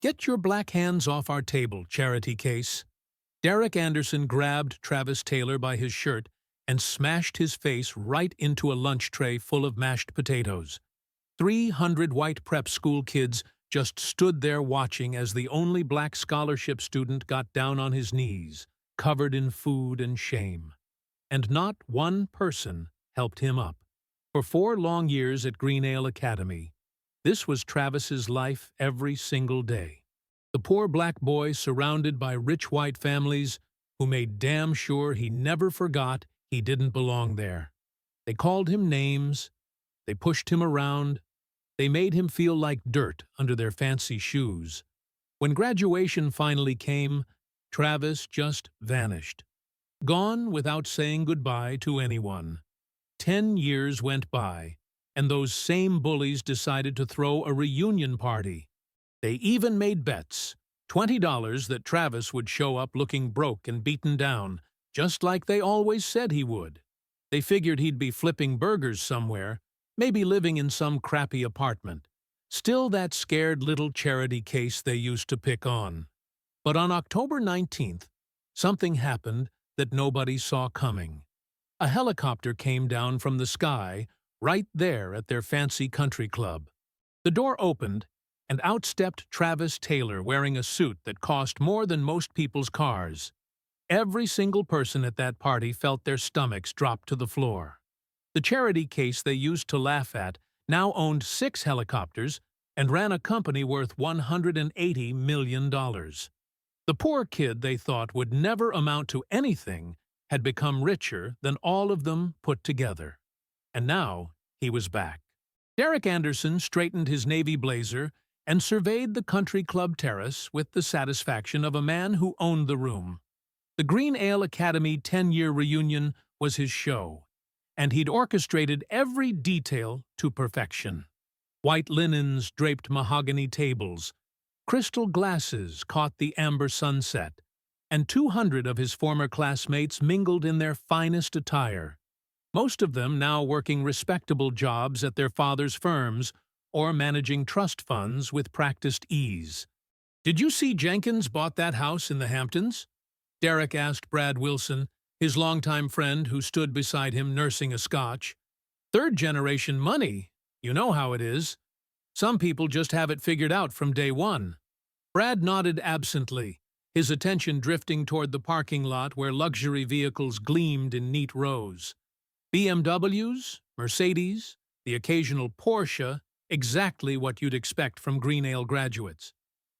Get your black hands off our table, charity case. Derek Anderson grabbed Travis Taylor by his shirt and smashed his face right into a lunch tray full of mashed potatoes. 300 white prep school kids just stood there watching as the only black scholarship student got down on his knees, covered in food and shame. And not one person helped him up. For 4 long years at Greenale Academy, this was Travis's life every single day. The poor black boy surrounded by rich white families who made damn sure he never forgot he didn't belong there. They called him names, they pushed him around, they made him feel like dirt under their fancy shoes. When graduation finally came, Travis just vanished. Gone without saying goodbye to anyone. 10 years went by, and those same bullies decided to throw a reunion party. They even made bets, $20 that Travis would show up looking broke and beaten down, just like they always said he would. They figured he'd be flipping burgers somewhere, maybe living in some crappy apartment. Still that scared little charity case they used to pick on. But on October 19th, something happened that nobody saw coming. A helicopter came down from the sky right there at their fancy country club. The door opened, and out stepped Travis Taylor wearing a suit that cost more than most people's cars. Every single person at that party felt their stomachs drop to the floor. The charity case they used to laugh at now owned 6 helicopters and ran a company worth $180 million. The poor kid they thought would never amount to anything had become richer than all of them put together. And now he was back. Derek Anderson straightened his navy blazer and surveyed the country club terrace with the satisfaction of a man who owned the room. The Greenale Academy 10-year reunion was his show, and he'd orchestrated every detail to perfection. White linens draped mahogany tables, crystal glasses caught the amber sunset, and 200 of his former classmates mingled in their finest attire, most of them now working respectable jobs at their father's firms or managing trust funds with practiced ease. "Did you see Jenkins bought that house in the Hamptons?" Derek asked Brad Wilson, his longtime friend who stood beside him nursing a scotch. "Third-generation money, you know how it is. Some people just have it figured out from day one." Brad nodded absently, his attention drifting toward the parking lot where luxury vehicles gleamed in neat rows. BMWs, Mercedes, the occasional Porsche, exactly what you'd expect from Greenale graduates.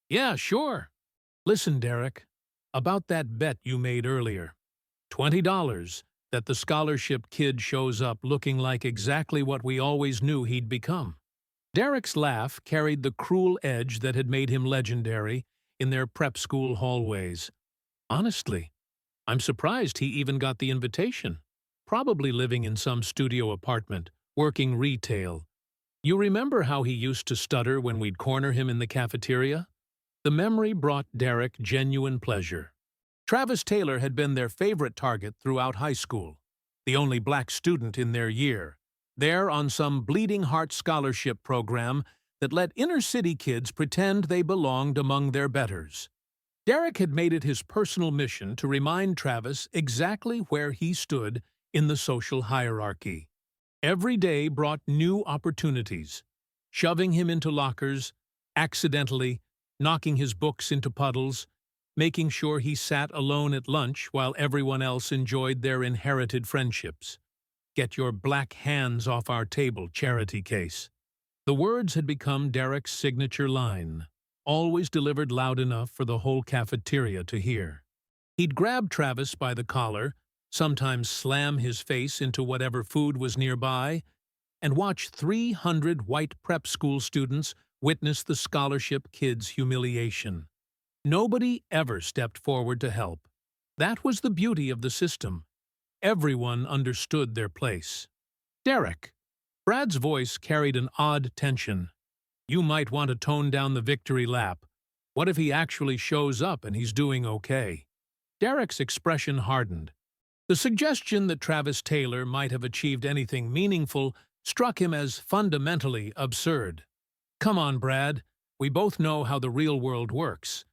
"Yeah, sure." "Listen, Derek, about that bet you made earlier. $20 that the scholarship kid shows up looking like exactly what we always knew he'd become." Derek's laugh carried the cruel edge that had made him legendary in their prep school hallways. "Honestly, I'm surprised he even got the invitation. Probably living in some studio apartment, working retail. You remember how he used to stutter when we'd corner him in the cafeteria?" The memory brought Derek genuine pleasure. Travis Taylor had been their favorite target throughout high school, the only black student in their year, there on some bleeding heart scholarship program that let inner-city kids pretend they belonged among their betters. Derek had made it his personal mission to remind Travis exactly where he stood in the social hierarchy. Every day brought new opportunities, shoving him into lockers, accidentally, knocking his books into puddles, making sure he sat alone at lunch while everyone else enjoyed their inherited friendships. "Get your black hands off our table, charity case." The words had become Derek's signature line, always delivered loud enough for the whole cafeteria to hear. He'd grab Travis by the collar, sometimes slam his face into whatever food was nearby, and watch 300 white prep school students witness the scholarship kid's humiliation. Nobody ever stepped forward to help. That was the beauty of the system. Everyone understood their place. "Derek." Brad's voice carried an odd tension. "You might want to tone down the victory lap. What if he actually shows up and he's doing okay?" Derek's expression hardened. The suggestion that Travis Taylor might have achieved anything meaningful struck him as fundamentally absurd. "Come on, Brad. we both know how the real world works.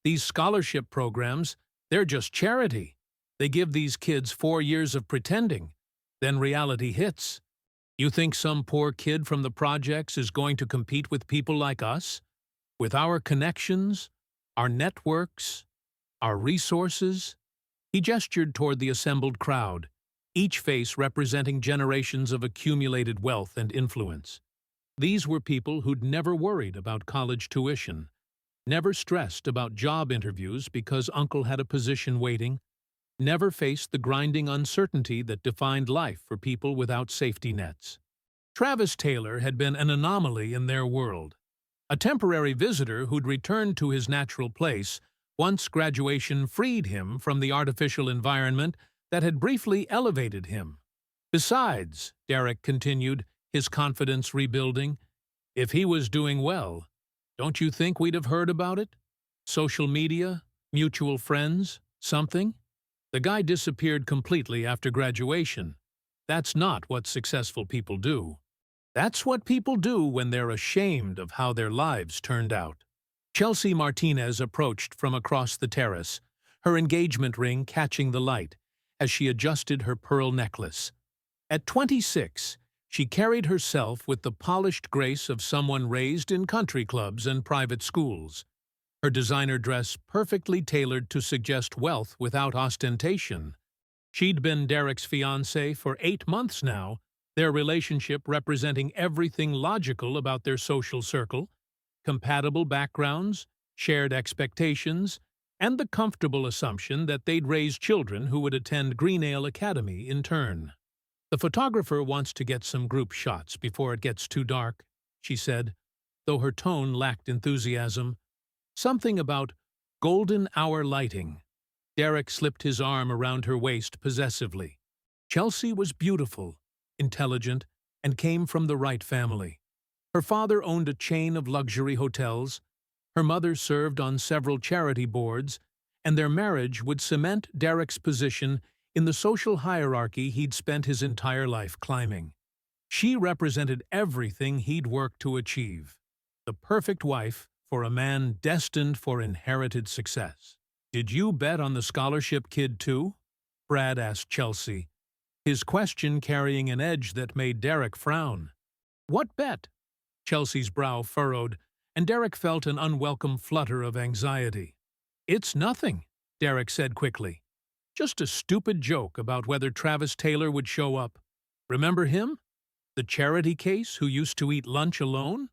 These scholarship programs, they're just charity. They give these kids 4 years of pretending. Then reality hits. You think some poor kid from the projects is going to compete with people like us? With our connections, our networks, our resources? He gestured toward the assembled crowd, each face representing generations of accumulated wealth and influence. These were people who'd never worried about college tuition, never stressed about job interviews because uncle had a position waiting, never faced the grinding uncertainty that defined life for people without safety nets. Travis Taylor had been an anomaly in their world, a temporary visitor who'd returned to his natural place once graduation freed him from the artificial environment that had briefly elevated him. Besides, Derek continued, his confidence rebuilding, if he was doing well, don't you think we'd have heard about it? Social media? Mutual friends? Something? The guy disappeared completely after graduation. That's not what successful people do. That's what people do when they're ashamed of how their lives turned out. Chelsea Martinez approached from across the terrace, her engagement ring catching the light as she adjusted her pearl necklace. At 26, she carried herself with the polished grace of someone raised in country clubs and private schools, her designer dress perfectly tailored to suggest wealth without ostentation. She'd been Derek's fiancée for 8 months now, their relationship representing everything logical about their social circle, compatible backgrounds, shared expectations, and the comfortable assumption that they'd raise children who would attend Greenale Academy in turn. The photographer wants to get some group shots before it gets too dark, she said, though her tone lacked enthusiasm. Something about golden hour lighting. Derek slipped his arm around her waist possessively. Chelsea was beautiful, intelligent, and came from the right family. Her father owned a chain of luxury hotels, her mother served on several charity boards, and their marriage would cement Derek's position in the social hierarchy he'd spent his entire life climbing. She represented everything he'd worked to achieve, the perfect wife for a man destined for inherited success. "Did you bet on the scholarship kid too?" Brad asked Chelsea, his question carrying an edge that made Derek frown. "What bet?" Chelsea's brow furrowed, and Derek felt an unwelcome flutter of anxiety. "It's nothing," Derek said quickly. "Just a stupid joke about whether Travis Taylor would show up. Remember him? The charity case who used to eat lunch alone?"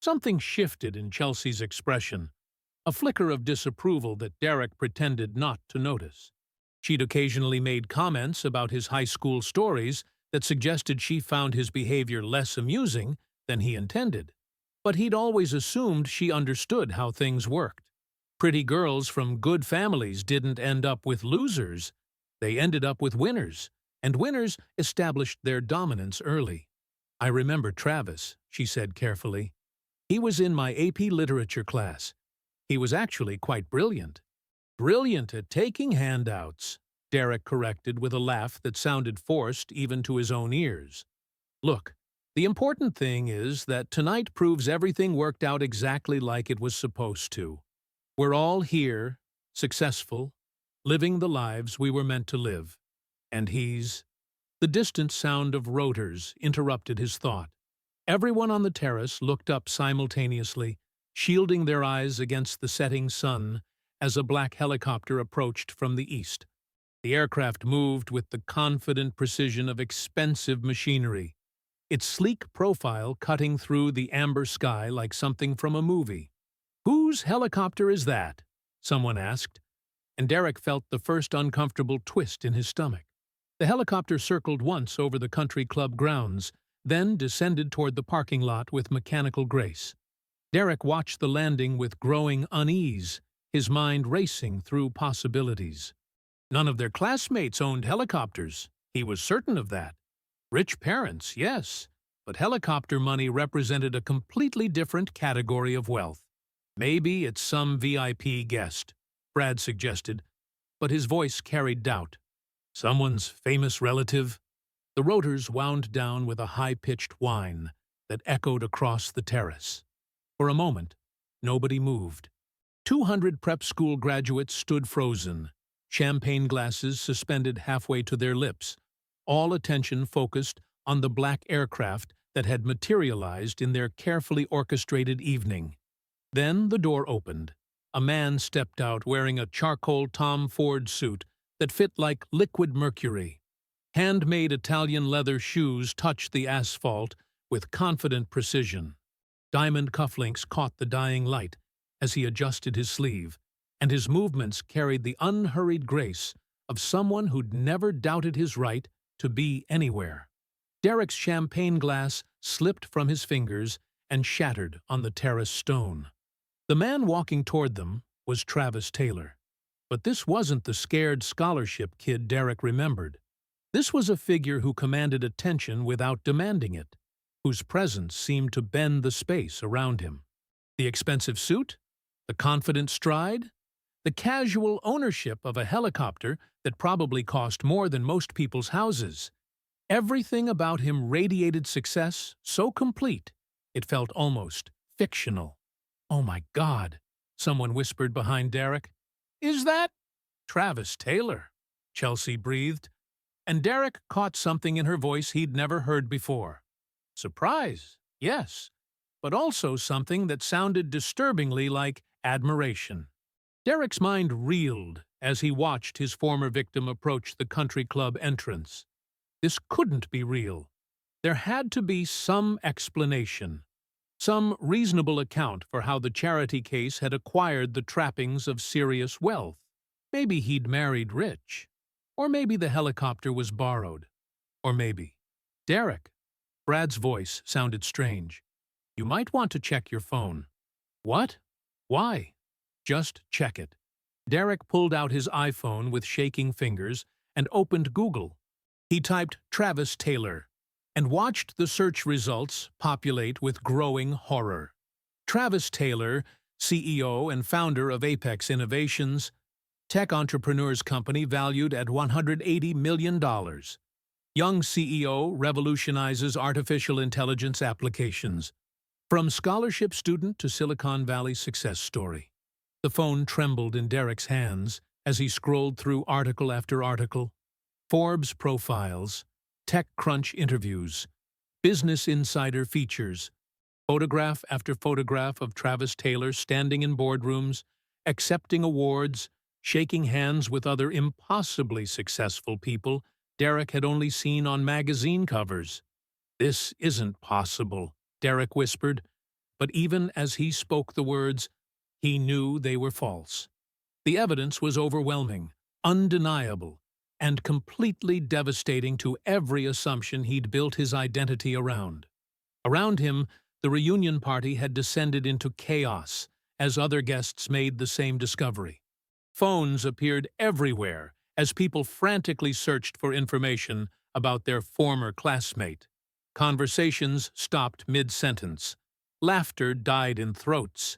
Something shifted in Chelsea's expression, a flicker of disapproval that Derek pretended not to notice. She'd occasionally made comments about his high school stories that suggested she found his behavior less amusing than he intended. But he'd always assumed she understood how things worked. Pretty girls from good families didn't end up with losers. They ended up with winners, and winners established their dominance early. "I remember Travis," she said carefully. "He was in my AP literature class. He was actually quite brilliant." "Brilliant at taking handouts," Derek corrected with a laugh that sounded forced even to his own ears. "Look, the important thing is that tonight proves everything worked out exactly like it was supposed to. We're all here, successful, living the lives we were meant to live. And he's—" The distant sound of rotors interrupted his thought. Everyone on the terrace looked up simultaneously, shielding their eyes against the setting sun as a black helicopter approached from the east. The aircraft moved with the confident precision of expensive machinery, its sleek profile cutting through the amber sky like something from a movie. "Whose helicopter is that?" someone asked, and Derek felt the first uncomfortable twist in his stomach. The helicopter circled once over the country club grounds, then descended toward the parking lot with mechanical grace. Derek watched the landing with growing unease, his mind racing through possibilities. None of their classmates owned helicopters. He was certain of that. Rich parents, yes, but helicopter money represented a completely different category of wealth. "Maybe it's some VIP guest," Brad suggested, but his voice carried doubt. "Someone's famous relative?" The rotors wound down with a high-pitched whine that echoed across the terrace. For a moment, Nobody moved. 200 prep school graduates stood frozen, champagne glasses suspended halfway to their lips, all attention focused on the black aircraft that had materialized in their carefully orchestrated evening. Then the door opened. A man stepped out wearing a charcoal Tom Ford suit that fit like liquid mercury. Handmade Italian leather shoes touched the asphalt with confident precision. Diamond cufflinks caught the dying light as he adjusted his sleeve, and his movements carried the unhurried grace of someone who'd never doubted his right to be anywhere. Derek's champagne glass slipped from his fingers and shattered on the terrace stone. The man walking toward them was Travis Taylor. But this wasn't the scared scholarship kid Derek remembered. This was a figure who commanded attention without demanding it, whose presence seemed to bend the space around him. The expensive suit, the confident stride, the casual ownership of a helicopter that probably cost more than most people's houses. Everything about him radiated success so complete, it felt almost fictional. "Oh my God," someone whispered behind Derek. "Is that Travis Taylor?" Chelsea breathed, and Derek caught something in her voice he'd never heard before. Surprise, yes, but also something that sounded disturbingly like admiration. Derek's mind reeled as he watched his former victim approach the country club entrance. This couldn't be real. There had to be some explanation, some reasonable account for how the charity case had acquired the trappings of serious wealth. Maybe he'd married rich. Or maybe the helicopter was borrowed. Or maybe. "Derek." Brad's voice sounded strange. "You might want to check your phone." "What? Why?" "Just check it." Derek pulled out his iPhone with shaking fingers and opened Google. He typed Travis Taylor and watched the search results populate with growing horror. Travis Taylor, CEO and founder of Apex Innovations, tech entrepreneur's company valued at $180 million. Young CEO revolutionizes artificial intelligence applications. From scholarship student to Silicon Valley success story. The phone trembled in Derek's hands as he scrolled through article after article. Forbes profiles, TechCrunch interviews, Business Insider features, photograph after photograph of Travis Taylor standing in boardrooms, accepting awards, shaking hands with other impossibly successful people Derek had only seen on magazine covers. "This isn't possible," Derek whispered, but even as he spoke the words, he knew they were false. The evidence was overwhelming, undeniable, and completely devastating to every assumption he'd built his identity around. Around him, the reunion party had descended into chaos as other guests made the same discovery. Phones appeared everywhere as people frantically searched for information about their former classmate. Conversations stopped mid-sentence. Laughter died in throats.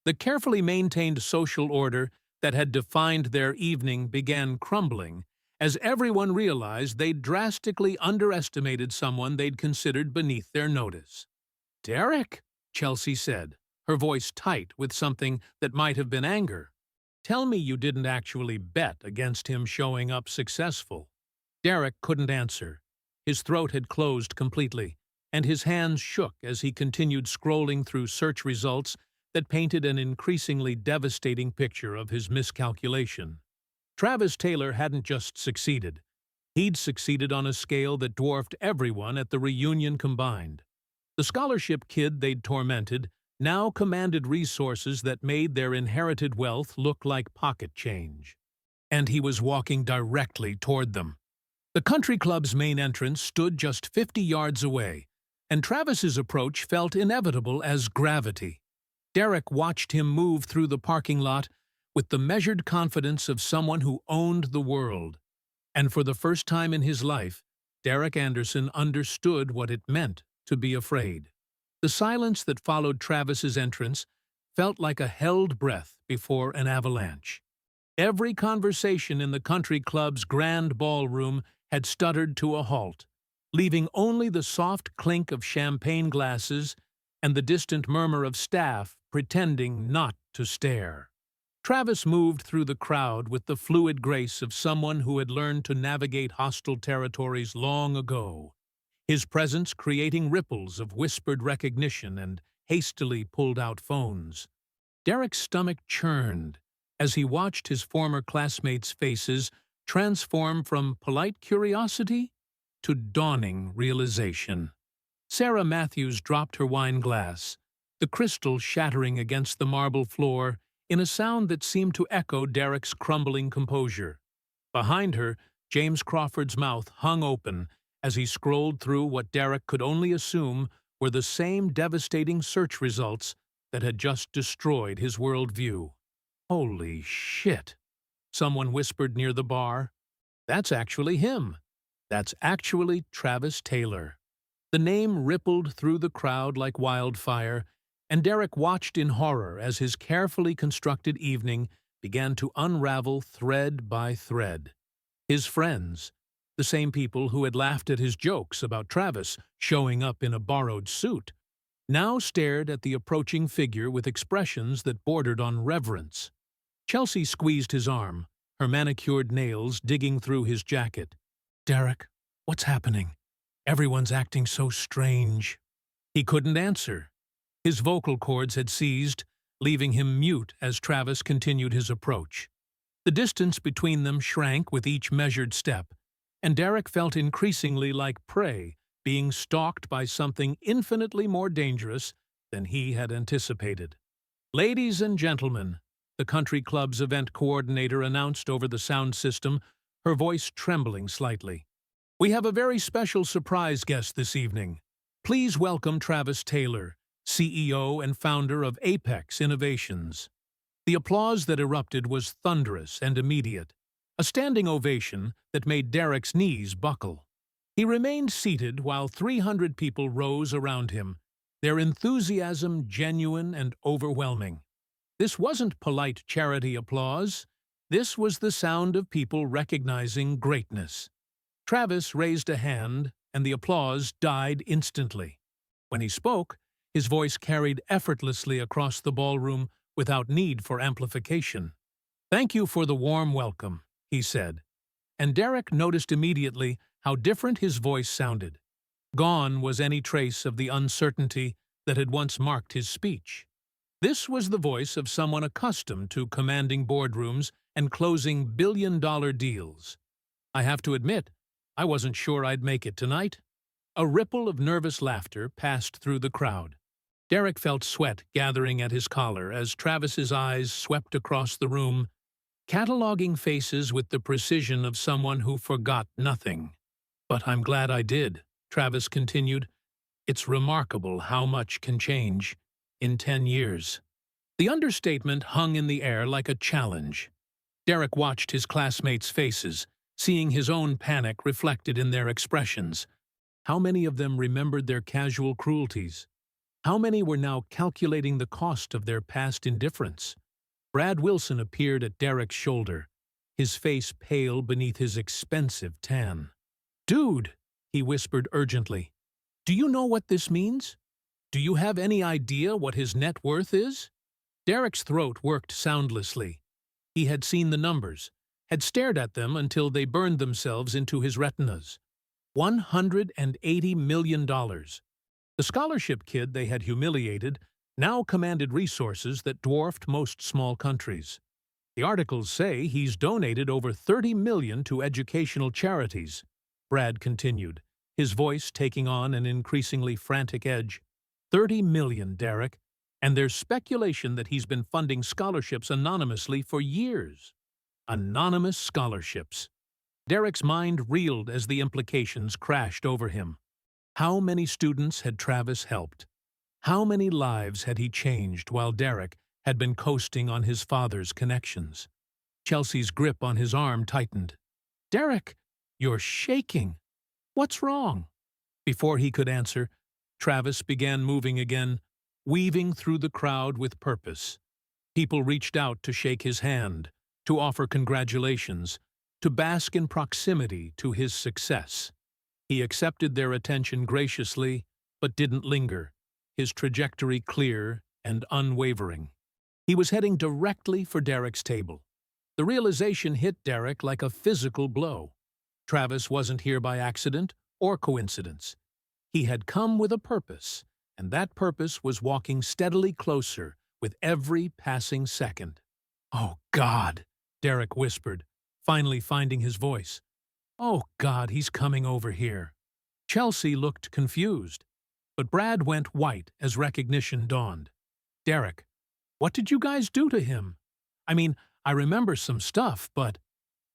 The carefully maintained social order that had defined their evening began crumbling as everyone realized they'd drastically underestimated someone they'd considered beneath their notice. "Derek," Chelsea said, her voice tight with something that might have been anger. "Tell me you didn't actually bet against him showing up successful." Derek couldn't answer. His throat had closed completely, and his hands shook as he continued scrolling through search results that painted an increasingly devastating picture of his miscalculation. Travis Taylor hadn't just succeeded. He'd succeeded on a scale that dwarfed everyone at the reunion combined. The scholarship kid they'd tormented now commanded resources that made their inherited wealth look like pocket change. And he was walking directly toward them. The country club's main entrance stood just 50 yards away, and Travis's approach felt inevitable as gravity. Derek watched him move through the parking lot with the measured confidence of someone who owned the world. And for the first time in his life, Derek Anderson understood what it meant to be afraid. The silence that followed Travis's entrance felt like a held breath before an avalanche. Every conversation in the country club's grand ballroom had stuttered to a halt, leaving only the soft clink of champagne glasses and the distant murmur of staff pretending not to stare. Travis moved through the crowd with the fluid grace of someone who had learned to navigate hostile territories long ago, his presence creating ripples of whispered recognition and hastily pulled-out phones. Derek's stomach churned as he watched his former classmates' faces transform from polite curiosity to dawning realization. Sarah Matthews dropped her wine glass, the crystal shattering against the marble floor in a sound that seemed to echo Derek's crumbling composure. Behind her, James Crawford's mouth hung open as he scrolled through what Derek could only assume were the same devastating search results that had just destroyed his worldview. "Holy shit," someone whispered near the bar. "That's actually him. That's actually Travis Taylor." The name rippled through the crowd like wildfire, and Derek watched in horror as his carefully constructed evening began to unravel thread by thread. His friends, the same people who had laughed at his jokes about Travis showing up in a borrowed suit, now stared at the approaching figure with expressions that bordered on reverence. Chelsea squeezed his arm, her manicured nails digging through his jacket. "Derek, what's happening? Everyone's acting so strange." He couldn't answer. His vocal cords had seized, leaving him mute as Travis continued his approach. The distance between them shrank with each measured step, and Derek felt increasingly like prey being stalked by something infinitely more dangerous than he had anticipated. "Ladies and gentlemen," the country club's event coordinator announced over the sound system, her voice trembling slightly. "We have a very special surprise guest this evening. Please welcome Travis Taylor, CEO and founder of Apex Innovations." The applause that erupted was thunderous and immediate, a standing ovation that made Derek's knees buckle. He remained seated while 300 people rose around him, their enthusiasm genuine and overwhelming. This wasn't polite charity applause. This was the sound of people recognizing greatness. Travis raised a hand, and the applause died instantly. When he spoke, his voice carried effortlessly across the ballroom without need for amplification. "Thank you for the warm welcome," he said, and Derek noticed immediately how different his voice sounded. Gone was any trace of the uncertainty that had once marked his speech. This was the voice of someone accustomed to commanding boardrooms and closing billion-dollar deals. "I have to admit, I wasn't sure I'd make it tonight." A ripple of nervous laughter passed through the crowd. Derek felt sweat gathering at his collar as Travis's eyes swept across the room, cataloging faces with the precision of someone who forgot nothing. "But I'm glad I did," Travis continued. "It's remarkable how much can change in 10 years. The understatement hung in the air like a challenge. Derek watched his classmates' faces, seeing his own panic reflected in their expressions. How many of them remembered their casual cruelties? How many were now calculating the cost of their past indifference? Brad Wilson appeared at Derek's shoulder, his face pale beneath his expensive tan. "Dude," he whispered urgently, "do you know what this means? Do you have any idea what his net worth is?" Derek's throat worked soundlessly. He had seen the numbers, had stared at them until they burned themselves into his retinas. $180 million. The scholarship kid they had humiliated now commanded resources that dwarfed most small countries. The articles say he's donated over $30 million to educational charities, Brad continued, his voice taking on an increasingly frantic edge. $30 million, Derek, and there's speculation that he's been funding scholarships anonymously for years. Anonymous scholarships. Derek's mind reeled as the implications crashed over him. How many students had Travis helped? How many lives had he changed while Derek had been coasting on his father's connections? Chelsea's grip on his arm tightened. "Derek, you're shaking. What's wrong?" Before he could answer, Travis began moving again, weaving through the crowd with purpose. People reached out to shake his hand, to offer congratulations, to bask in proximity to his success. He accepted their attention graciously, but didn't linger. his trajectory clear and unwavering. He was heading directly for Derek's table. The realization hit Derek like a physical blow. Travis wasn't here by accident or coincidence. He had come with a purpose, and that purpose was walking steadily closer with every passing second. "Oh, God," Derek whispered, finally finding his voice. "Oh, God, he's coming over here." Chelsea looked confused, but Brad went white as recognition dawned. "Derek, what did you guys do to him? I mean, I remember some stuff, but—"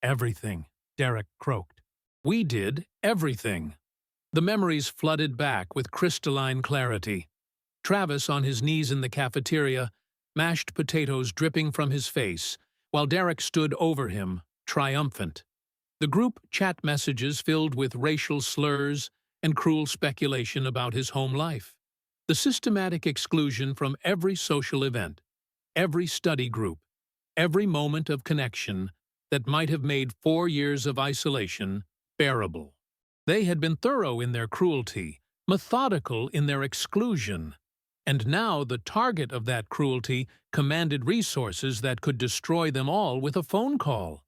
"Everything," Derek croaked. "We did everything." The memories flooded back with crystalline clarity. Travis on his knees in the cafeteria, mashed potatoes dripping from his face, while Derek stood over him, triumphant. The group chat messages filled with racial slurs and cruel speculation about his home life. The systematic exclusion from every social event, every study group, every moment of connection that might have made 4 years of isolation bearable. They had been thorough in their cruelty, methodical in their exclusion, and now the target of that cruelty commanded resources that could destroy them all with a phone call.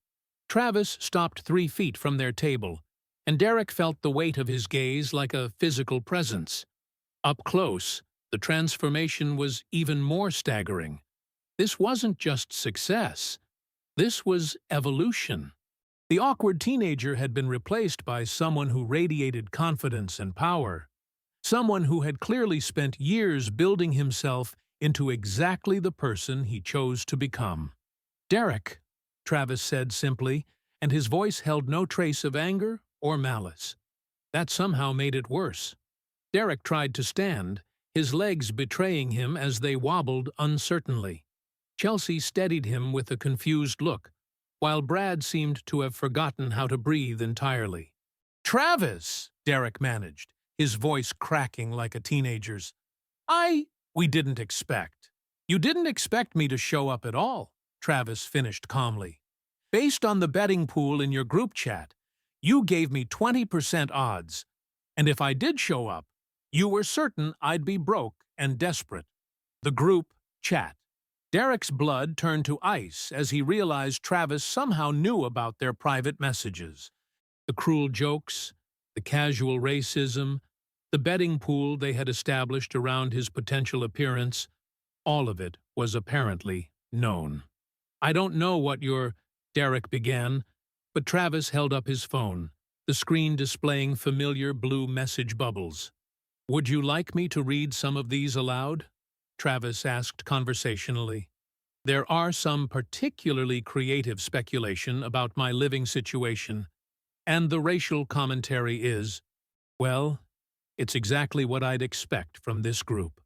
Travis stopped 3 feet from their table, and Derek felt the weight of his gaze like a physical presence. Up close, the transformation was even more staggering. This wasn't just success. This was evolution. The awkward teenager had been replaced by someone who radiated confidence and power. Someone who had clearly spent years building himself into exactly the person he chose to become. "Derek," Travis said simply, and his voice held no trace of anger or malice. That somehow made it worse. Derek tried to stand, his legs betraying him as they wobbled uncertainly. Chelsea steadied him with a confused look, while Brad seemed to have forgotten how to breathe entirely. "Travis," Derek managed, his voice cracking like a teenager's. We didn't expect. You didn't expect me to show up at all," Travis finished calmly. "Based on the betting pool in your group chat, you gave me 20% odds, and if I did show up, you were certain I'd be broke and desperate." The group chat. Derek's blood turned to ice as he realized Travis somehow knew about their private messages. The cruel jokes, the casual racism, the betting pool they had established around his potential appearance, all of it was apparently known. "I don't know what your—" Derek began, but Travis held up his phone, the screen displaying familiar blue message bubbles. "Would you like me to read some of these aloud?" Travis asked conversationally. "There are some particularly creative speculation about my living situation, and the racial commentary is, well, it's exactly what I'd expect from this group."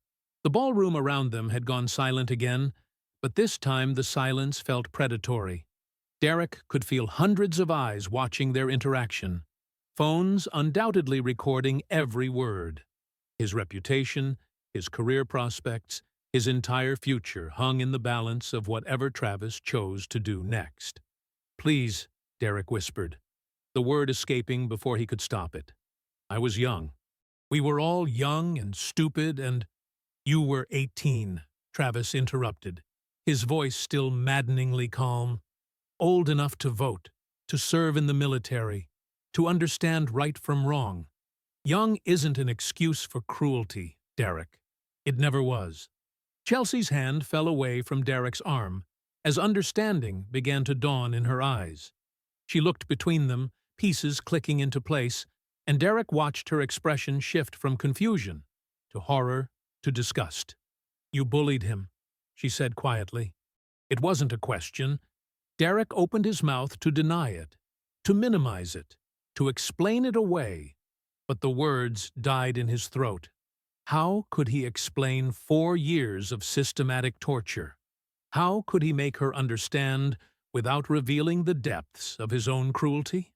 The ballroom around them had gone silent again, but this time the silence felt predatory. Derek could feel hundreds of eyes watching their interaction, phones undoubtedly recording every word. His reputation, his career prospects, his entire future hung in the balance of whatever Travis chose to do next. "Please," Derek whispered, the word escaping before he could stop it. "I was young. We were all young and stupid and—" "You were 18, Travis interrupted, his voice still maddeningly calm. "Old enough to vote, to serve in the military, to understand right from wrong. Young isn't an excuse for cruelty, Derek. It never was." Chelsea's hand fell away from Derek's arm as understanding began to dawn in her eyes. She looked between them, pieces clicking into place, and Derek watched her expression shift from confusion to horror to disgust. "You bullied him," she said quietly. It wasn't a question. Derek opened his mouth to deny it, to minimize it, to explain it away, but the words died in his throat. How could he explain 4 years of systematic torture? How could he make her understand without revealing the depths of his own cruelty?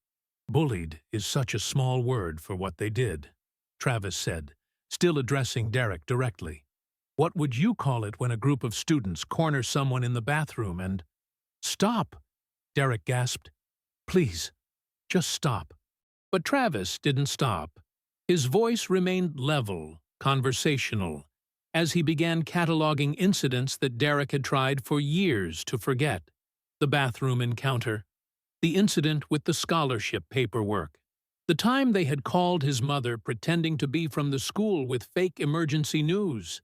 "Bullied is such a small word for what they did," Travis said, still addressing Derek directly. "What would you call it when a group of students corner someone in the bathroom and—" "Stop!" Derek gasped. "Please, just stop." But Travis didn't stop. His voice remained level, conversational, as he began cataloging incidents that Derek had tried for years to forget. The bathroom encounter, the incident with the scholarship paperwork, the time they had called his mother pretending to be from the school with fake emergency news.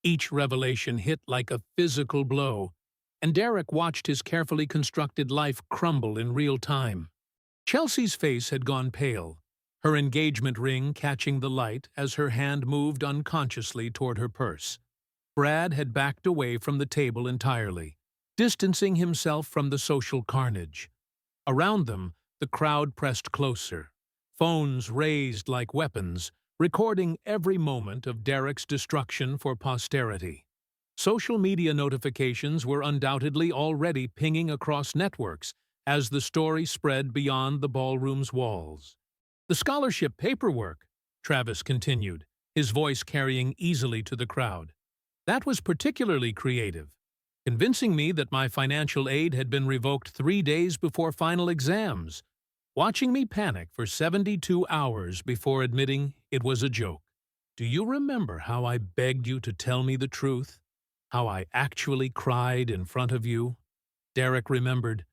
Each revelation hit like a physical blow, and Derek watched his carefully constructed life crumble in real time. Chelsea's face had gone pale, her engagement ring catching the light as her hand moved unconsciously toward her purse. Brad had backed away from the table entirely, distancing himself from the social carnage. Around them, the crowd pressed closer, phones raised like weapons, recording every moment of Derek's destruction for posterity. Social media notifications were undoubtedly already pinging across networks as the story spread beyond the ballroom's walls. The scholarship paperwork, Travis continued, his voice carrying easily to the crowd. That was particularly creative, convincing me that my financial aid had been revoked 3 days before final exams, watching me panic for 72 hours before admitting it was a joke. Do you remember how I begged you to tell me the truth? How I actually cried in front of you? Derek remembered.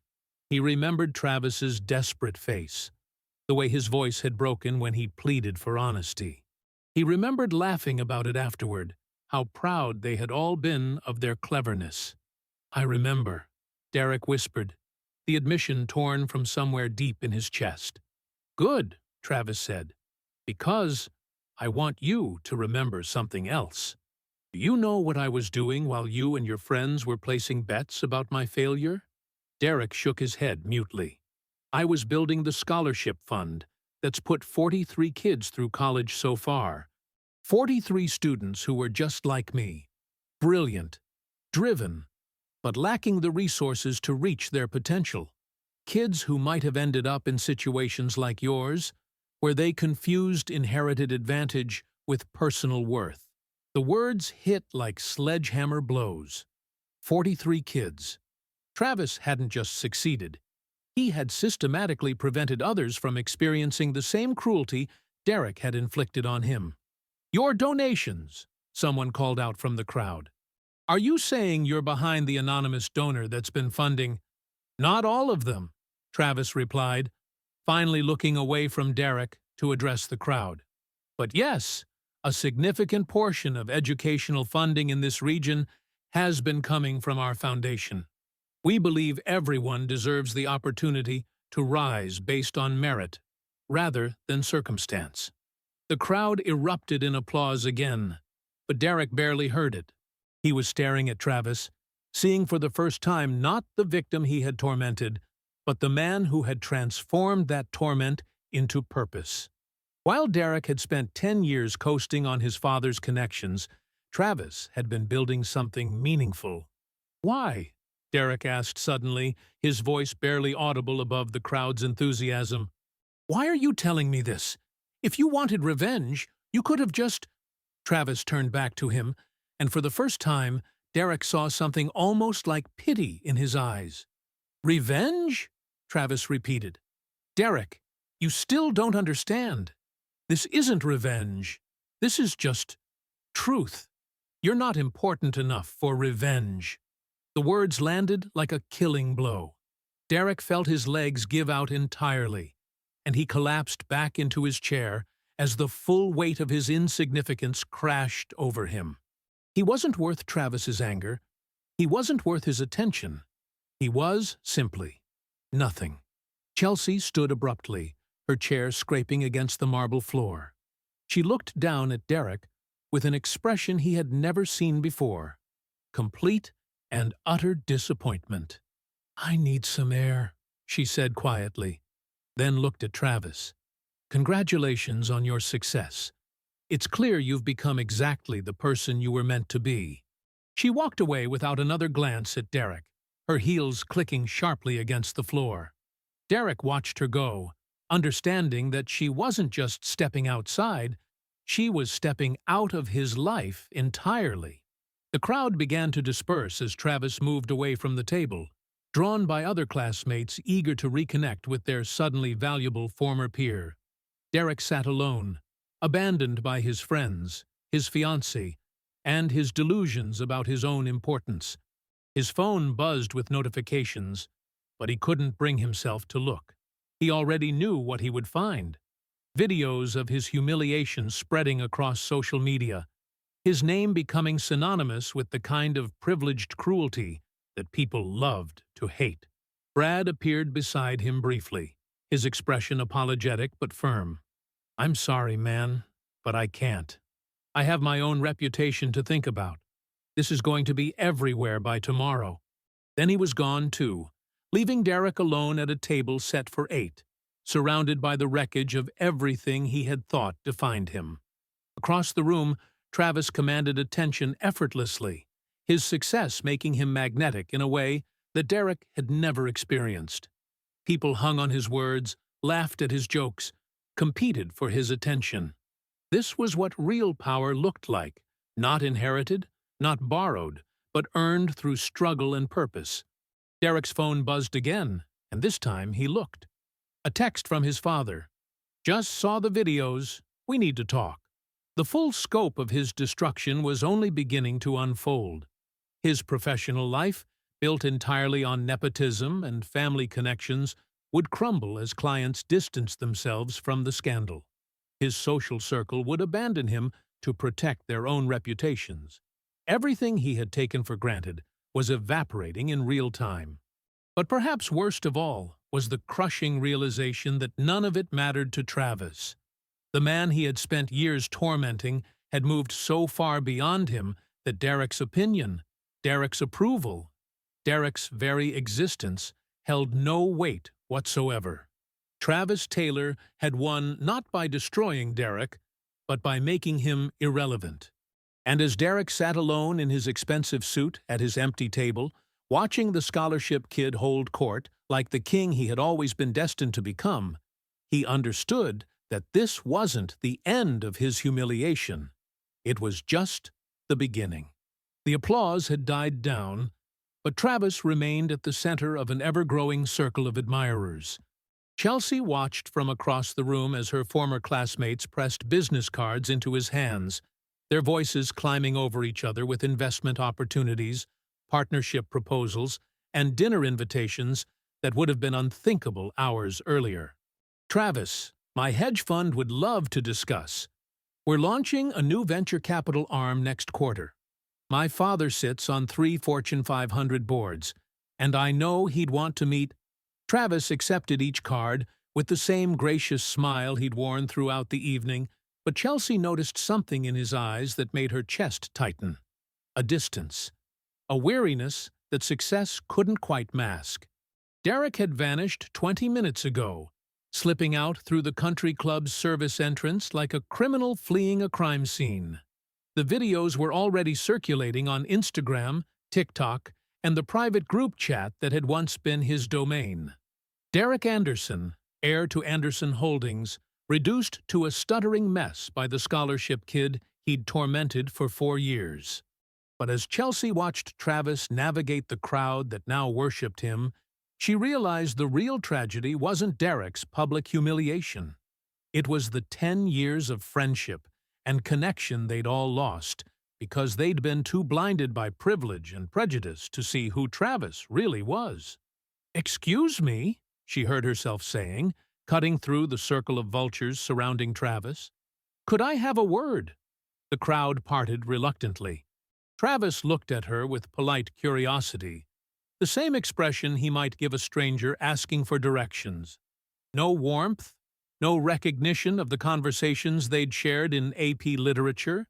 He remembered Travis's desperate face, the way his voice had broken when he pleaded for honesty. He remembered laughing about it afterward, how proud they had all been of their cleverness. I remember, Derek whispered, the admission torn from somewhere deep in his chest. Good, Travis said, because I want you to remember something else. Do you know what I was doing while you and your friends were placing bets about my failure? Derek shook his head mutely. I was building the scholarship fund that's put 43 kids through college so far. 43 students who were just like me, brilliant, driven, but lacking the resources to reach their potential. Kids who might have ended up in situations like yours, where they confused inherited advantage with personal worth. The words hit like sledgehammer blows. 43 kids. Travis hadn't just succeeded. He had systematically prevented others from experiencing the same cruelty Derek had inflicted on him. Your donations, someone called out from the crowd. Are you saying you're behind the anonymous donor that's been funding? Not all of them, Travis replied, finally looking away from Derek to address the crowd. But yes, a significant portion of educational funding in this region has been coming from our foundation. We believe everyone deserves the opportunity to rise based on merit, rather than circumstance. The crowd erupted in applause again, but Derek barely heard it. He was staring at Travis, seeing for the first time not the victim he had tormented, but the man who had transformed that torment into purpose. While Derek had spent 10 years coasting on his father's connections, Travis had been building something meaningful. Why? Derek asked suddenly, his voice barely audible above the crowd's enthusiasm. Why are you telling me this? If you wanted revenge, you could have just… Travis turned back to him, and for the first time, Derek saw something almost like pity in his eyes. Revenge? Travis repeated. Derek, you still don't understand. This isn't revenge. This is just truth. You're not important enough for revenge. The words landed like a killing blow. Derek felt his legs give out entirely, and he collapsed back into his chair as the full weight of his insignificance crashed over him. He wasn't worth Travis's anger. He wasn't worth his attention. He was, simply, nothing. Chelsea stood abruptly, her chair scraping against the marble floor. She looked down at Derek with an expression he had never seen before, complete and utter disappointment. I need some air, she said quietly, then looked at Travis. Congratulations on your success. It's clear you've become exactly the person you were meant to be. She walked away without another glance at Derek, her heels clicking sharply against the floor. Derek watched her go, understanding that she wasn't just stepping outside, she was stepping out of his life entirely. The crowd began to disperse as Travis moved away from the table, drawn by other classmates eager to reconnect with their suddenly valuable former peer. Derek sat alone, abandoned by his friends, his fiancée, and his delusions about his own importance. His phone buzzed with notifications, but he couldn't bring himself to look. He already knew what he would find. Videos of his humiliation spreading across social media, his name becoming synonymous with the kind of privileged cruelty that people loved to hate. Brad appeared beside him briefly, his expression apologetic but firm. "I'm sorry, man, but I can't. I have my own reputation to think about. This is going to be everywhere by tomorrow." Then he was gone too, leaving Derek alone at a table set for 8, surrounded by the wreckage of everything he had thought defined him. Across the room, Travis commanded attention effortlessly, his success making him magnetic in a way that Derek had never experienced. People hung on his words, laughed at his jokes, competed for his attention. This was what real power looked like, not inherited, not borrowed, but earned through struggle and purpose. Derek's phone buzzed again, and this time he looked. A text from his father. "Just saw the videos. We need to talk." The full scope of his destruction was only beginning to unfold. His professional life, built entirely on nepotism and family connections, would crumble as clients distanced themselves from the scandal. His social circle would abandon him to protect their own reputations. Everything he had taken for granted was evaporating in real time. But perhaps worst of all was the crushing realization that none of it mattered to Travis. The man he had spent years tormenting had moved so far beyond him that Derek's opinion, Derek's approval, Derek's very existence held no weight whatsoever. Travis Taylor had won not by destroying Derek, but by making him irrelevant. And as Derek sat alone in his expensive suit at his empty table, watching the scholarship kid hold court like the king he had always been destined to become, he understood that this wasn't the end of his humiliation. It was just the beginning. The applause had died down, but Travis remained at the center of an ever-growing circle of admirers. Chelsea watched from across the room as her former classmates pressed business cards into his hands, their voices climbing over each other with investment opportunities, partnership proposals, and dinner invitations that would have been unthinkable hours earlier. "Travis, my hedge fund would love to discuss. We're launching a new venture capital arm next quarter. My father sits on 3 Fortune 500 boards, and I know he'd want to meet." Travis accepted each card with the same gracious smile he'd worn throughout the evening, but Chelsea noticed something in his eyes that made her chest tighten. A distance. A weariness that success couldn't quite mask. Derek had vanished 20 minutes ago, slipping out through the country club's service entrance like a criminal fleeing a crime scene. The videos were already circulating on Instagram, TikTok, and the private group chat that had once been his domain. Derek Anderson, heir to Anderson Holdings, reduced to a stuttering mess by the scholarship kid he'd tormented for 4 years. But as Chelsea watched Travis navigate the crowd that now worshipped him, she realized the real tragedy wasn't Derek's public humiliation. It was the 10 years of friendship and connection they'd all lost because they'd been too blinded by privilege and prejudice to see who Travis really was. "Excuse me," she heard herself saying, cutting through the circle of vultures surrounding Travis. "Could I have a word?" The crowd parted reluctantly. Travis looked at her with polite curiosity, the same expression he might give a stranger asking for directions. No warmth, no recognition of the conversations they'd shared in AP literature,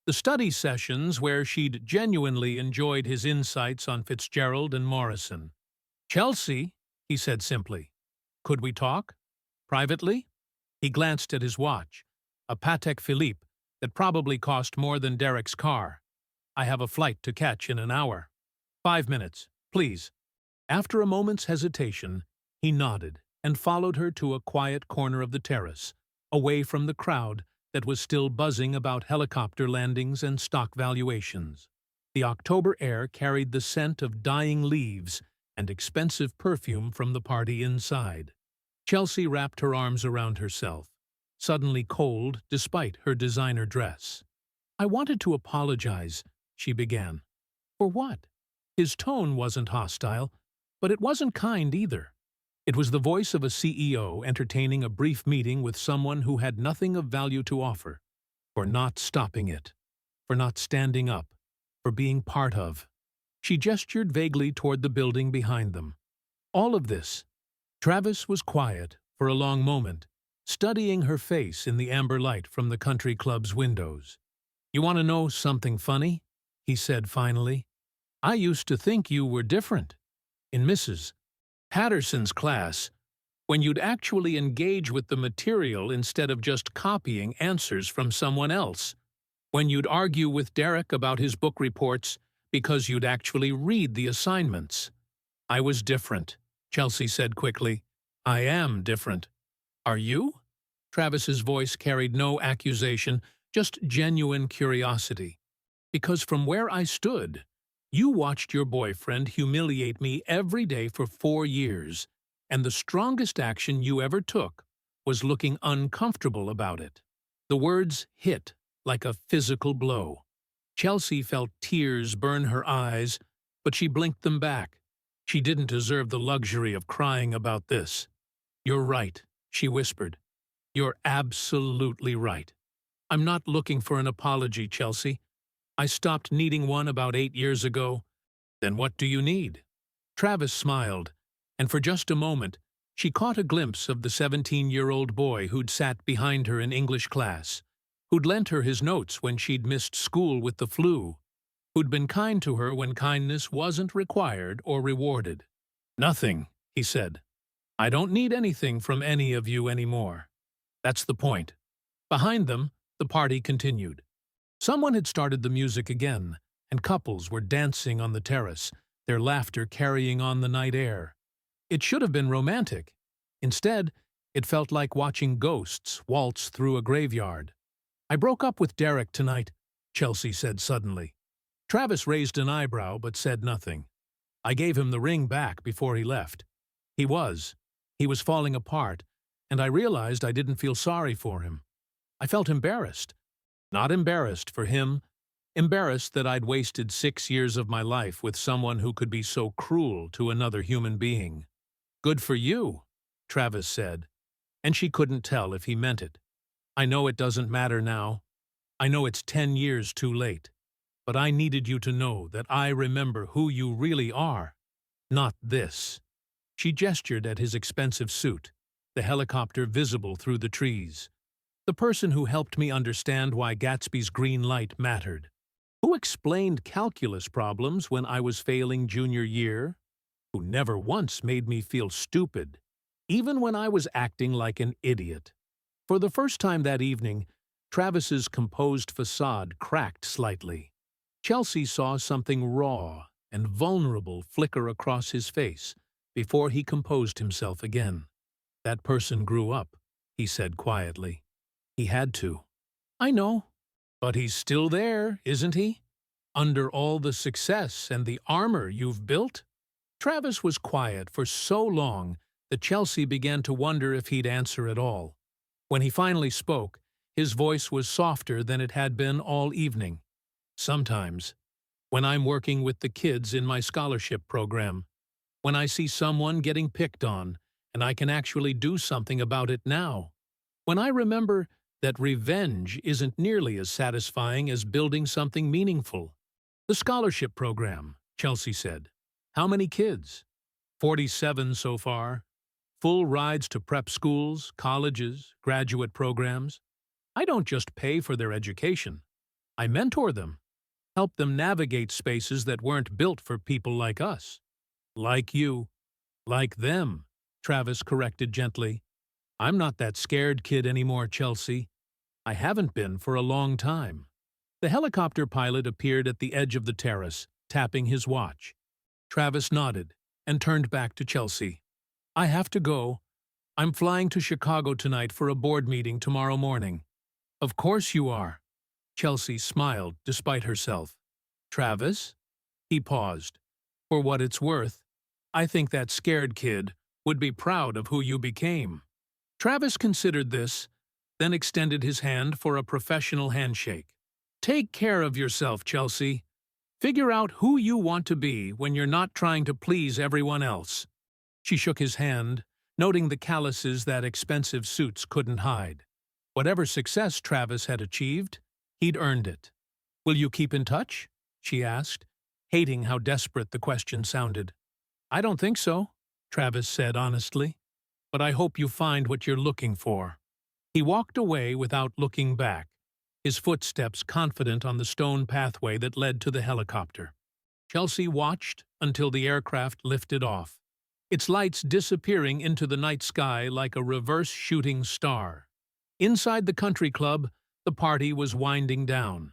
the study sessions where she'd genuinely enjoyed his insights on Fitzgerald and Morrison. "Chelsea," he said simply, "could we talk? Privately?" He glanced at his watch, a Patek Philippe that probably cost more than Derek's car. "I have a flight to catch in an hour. 5 minutes, please." After a moment's hesitation, he nodded and followed her to a quiet corner of the terrace, away from the crowd that was still buzzing about helicopter landings and stock valuations. The October air carried the scent of dying leaves and expensive perfume from the party inside. Chelsea wrapped her arms around herself, suddenly cold despite her designer dress. I wanted to apologize, she began. For what? His tone wasn't hostile, but it wasn't kind either. It was the voice of a CEO entertaining a brief meeting with someone who had nothing of value to offer. For not stopping it. For not standing up. For being part of. She gestured vaguely toward the building behind them. All of this. Travis was quiet for a long moment, studying her face in the amber light from the country club's windows. "You want to know something funny?" he said finally. "I used to think you were different. In Mrs. Patterson's class, when you'd actually engage with the material instead of just copying answers from someone else. When you'd argue with Derek about his book reports because you'd actually read the assignments." "I was different," Chelsea said quickly. "I am different." "Are you?" Travis's voice carried no accusation, just genuine curiosity. "Because from where I stood, you watched your boyfriend humiliate me every day for 4 years, and the strongest action you ever took was looking uncomfortable about it." The words hit like a physical blow. Chelsea felt tears burn her eyes, but she blinked them back. She didn't deserve the luxury of crying about this. "You're right," she whispered. "You're absolutely right. I'm not looking for an apology, Chelsea. I stopped needing one about 8 years ago." "Then what do you need?" Travis smiled, and for just a moment, she caught a glimpse of the 17-year-old boy who'd sat behind her in English class, who'd lent her his notes when she'd missed school with the flu, who'd been kind to her when kindness wasn't required or rewarded. "Nothing," he said. "I don't need anything from any of you anymore. That's the point." Behind them, the party continued. Someone had started the music again, and couples were dancing on the terrace, their laughter carrying on the night air. It should have been romantic. Instead, it felt like watching ghosts waltz through a graveyard. "I broke up with Derek tonight," Chelsea said suddenly. Travis raised an eyebrow but said nothing. "I gave him the ring back before he left. He was falling apart, and I realized I didn't feel sorry for him. I felt embarrassed. Not embarrassed for him, embarrassed that I'd wasted 6 years of my life with someone who could be so cruel to another human being." "Good for you," Travis said, and she couldn't tell if he meant it. "I know it doesn't matter now. I know it's 10 years too late. But I needed you to know that I remember who you really are. Not this." She gestured at his expensive suit, the helicopter visible through the trees. "The person who helped me understand why Gatsby's green light mattered. Who explained calculus problems when I was failing junior year. Who never once made me feel stupid, even when I was acting like an idiot." For the first time that evening, Travis's composed facade cracked slightly. Chelsea saw something raw and vulnerable flicker across his face before he composed himself again. "That person grew up," he said quietly. "He had to." "I know. But he's still there, isn't he? Under all the success and the armor you've built?" Travis was quiet for so long that Chelsea began to wonder if he'd answer at all. When he finally spoke, his voice was softer than it had been all evening. "Sometimes, when I'm working with the kids in my scholarship program, when I see someone getting picked on, and I can actually do something about it now, when I remember that revenge isn't nearly as satisfying as building something meaningful." "The scholarship program," Chelsea said. "How many kids?" 47 so far. Full rides to prep schools, colleges, graduate programs. I don't just pay for their education. I mentor them. Help them navigate spaces that weren't built for people like us." "Like you." "Like them," Travis corrected gently. "I'm not that scared kid anymore, Chelsea. I haven't been for a long time." The helicopter pilot appeared at the edge of the terrace, tapping his watch. Travis nodded and turned back to Chelsea. "I have to go. I'm flying to Chicago tonight for a board meeting tomorrow morning." "Of course you are." Chelsea smiled despite herself. "Travis?" He paused. "For what it's worth, I think that scared kid would be proud of who you became." Travis considered this, then extended his hand for a professional handshake. Take care of yourself, Chelsea. Figure out who you want to be when you're not trying to please everyone else. She shook his hand, noting the calluses that expensive suits couldn't hide. Whatever success Travis had achieved, he'd earned it. Will you keep in touch? She asked, hating how desperate the question sounded. I don't think so, Travis said honestly, but I hope you find what you're looking for. He walked away without looking back, his footsteps confident on the stone pathway that led to the helicopter. Chelsea watched until the aircraft lifted off, its lights disappearing into the night sky like a reverse shooting star. Inside the country club, the party was winding down.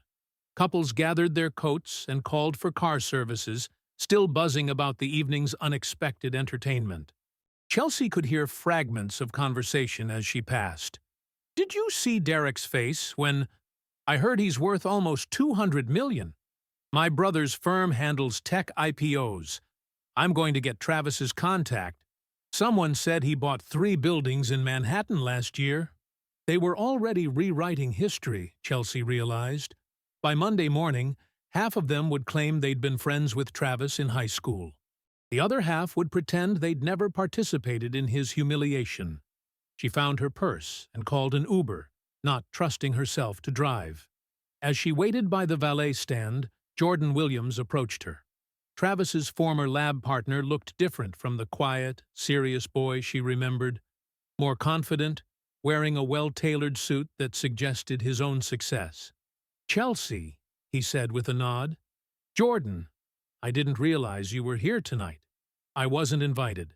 Couples gathered their coats and called for car services, still buzzing about the evening's unexpected entertainment. Chelsea could hear fragments of conversation as she passed. Did you see Derek's face when... I heard he's worth almost $200 million. My brother's firm handles tech IPOs. I'm going to get Travis's contact. Someone said he bought 3 buildings in Manhattan last year. They were already rewriting history, Chelsea realized. By Monday morning, half of them would claim they'd been friends with Travis in high school. The other half would pretend they'd never participated in his humiliation. She found her purse and called an Uber, not trusting herself to drive. As she waited by the valet stand, Jordan Williams approached her. Travis's former lab partner looked different from the quiet, serious boy she remembered. More confident, wearing a well-tailored suit that suggested his own success. Chelsea, he said with a nod. Jordan, I didn't realize you were here tonight. I wasn't invited.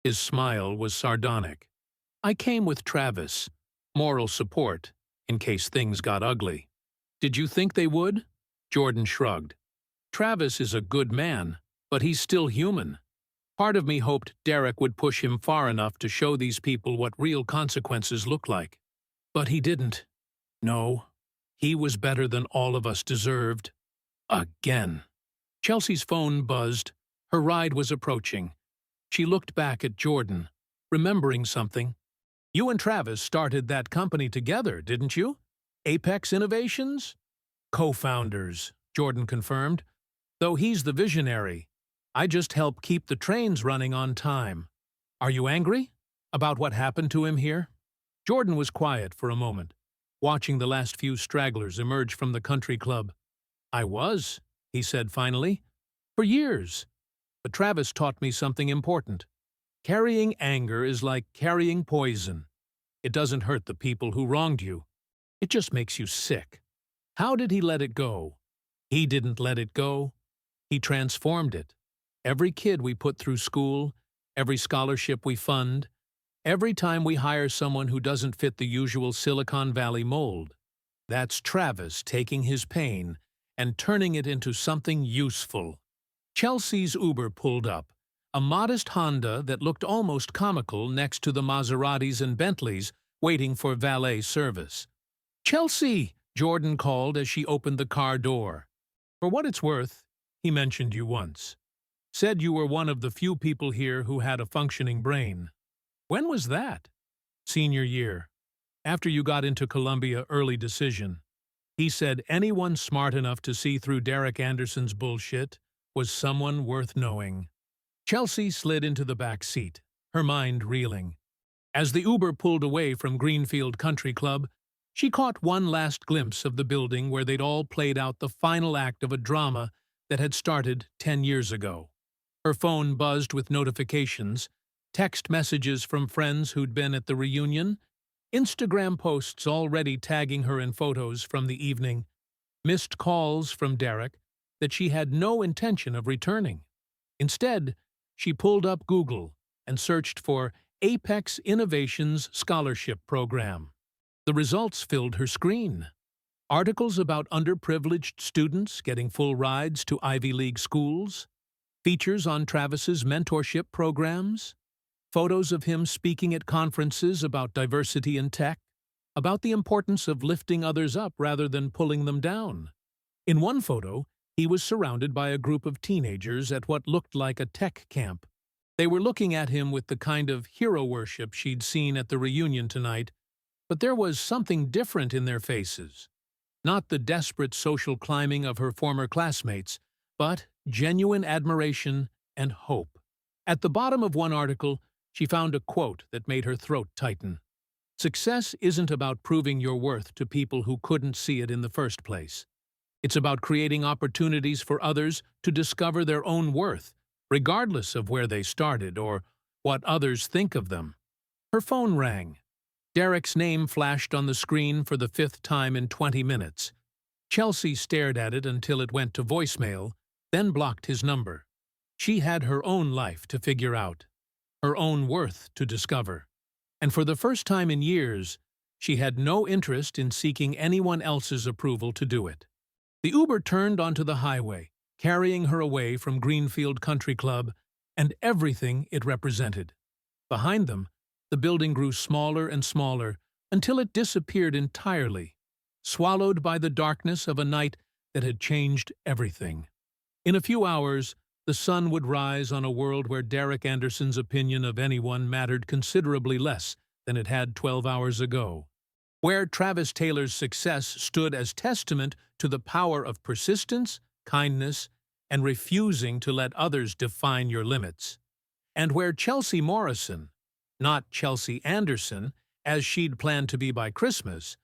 His smile was sardonic. I came with Travis. Moral support, in case things got ugly. Did you think they would? Jordan shrugged. Travis is a good man, but he's still human. Part of me hoped Derek would push him far enough to show these people what real consequences look like. But he didn't. No, he was better than all of us deserved. Again. Chelsea's phone buzzed. Her ride was approaching. She looked back at Jordan, remembering something. You and Travis started that company together, didn't you? Apex Innovations? Co-founders, Jordan confirmed. Though he's the visionary, I just help keep the trains running on time. Are you angry about what happened to him here? Jordan was quiet for a moment, watching the last few stragglers emerge from the country club. I was, he said finally, for years. But Travis taught me something important. Carrying anger is like carrying poison. It doesn't hurt the people who wronged you. It just makes you sick. How did he let it go? He didn't let it go. He transformed it. Every kid we put through school, every scholarship we fund, every time we hire someone who doesn't fit the usual Silicon Valley mold. That's Travis taking his pain and turning it into something useful. Chelsea's Uber pulled up, a modest Honda that looked almost comical next to the Maseratis and Bentleys waiting for valet service. Chelsea, Jordan called as she opened the car door. For what it's worth, he mentioned you once. Said you were one of the few people here who had a functioning brain. When was that? Senior year. After you got into Columbia early decision. He said anyone smart enough to see through Derek Anderson's bullshit was someone worth knowing. Chelsea slid into the back seat, her mind reeling. As the Uber pulled away from Greenfield Country Club, she caught one last glimpse of the building where they'd all played out the final act of a drama that had started 10 years ago. Her phone buzzed with notifications, text messages from friends who'd been at the reunion, Instagram posts already tagging her in photos from the evening, missed calls from Derek that she had no intention of returning. Instead, she pulled up Google and searched for Apex Innovations Scholarship Program. The results filled her screen. Articles about underprivileged students getting full rides to Ivy League schools, features on Travis's mentorship programs, photos of him speaking at conferences about diversity in tech, about the importance of lifting others up rather than pulling them down. In one photo, he was surrounded by a group of teenagers at what looked like a tech camp. They were looking at him with the kind of hero worship she'd seen at the reunion tonight, but there was something different in their faces. Not the desperate social climbing of her former classmates, but genuine admiration and hope. At the bottom of one article, she found a quote that made her throat tighten. Success isn't about proving your worth to people who couldn't see it in the first place. It's about creating opportunities for others to discover their own worth, regardless of where they started or what others think of them. Her phone rang. Derek's name flashed on the screen for the 5th time in 20 minutes. Chelsea stared at it until it went to voicemail, then blocked his number. She had her own life to figure out, her own worth to discover. And for the first time in years, she had no interest in seeking anyone else's approval to do it. The Uber turned onto the highway, carrying her away from Greenfield Country Club and everything it represented. Behind them, the building grew smaller and smaller until it disappeared entirely, swallowed by the darkness of a night that had changed everything. In a few hours, the sun would rise on a world where Derek Anderson's opinion of anyone mattered considerably less than it had 12 hours ago. Where Travis Taylor's success stood as testament to the power of persistence, kindness, and refusing to let others define your limits. And where Chelsea Morrison, not Chelsea Anderson, as she'd planned to be by Christmas,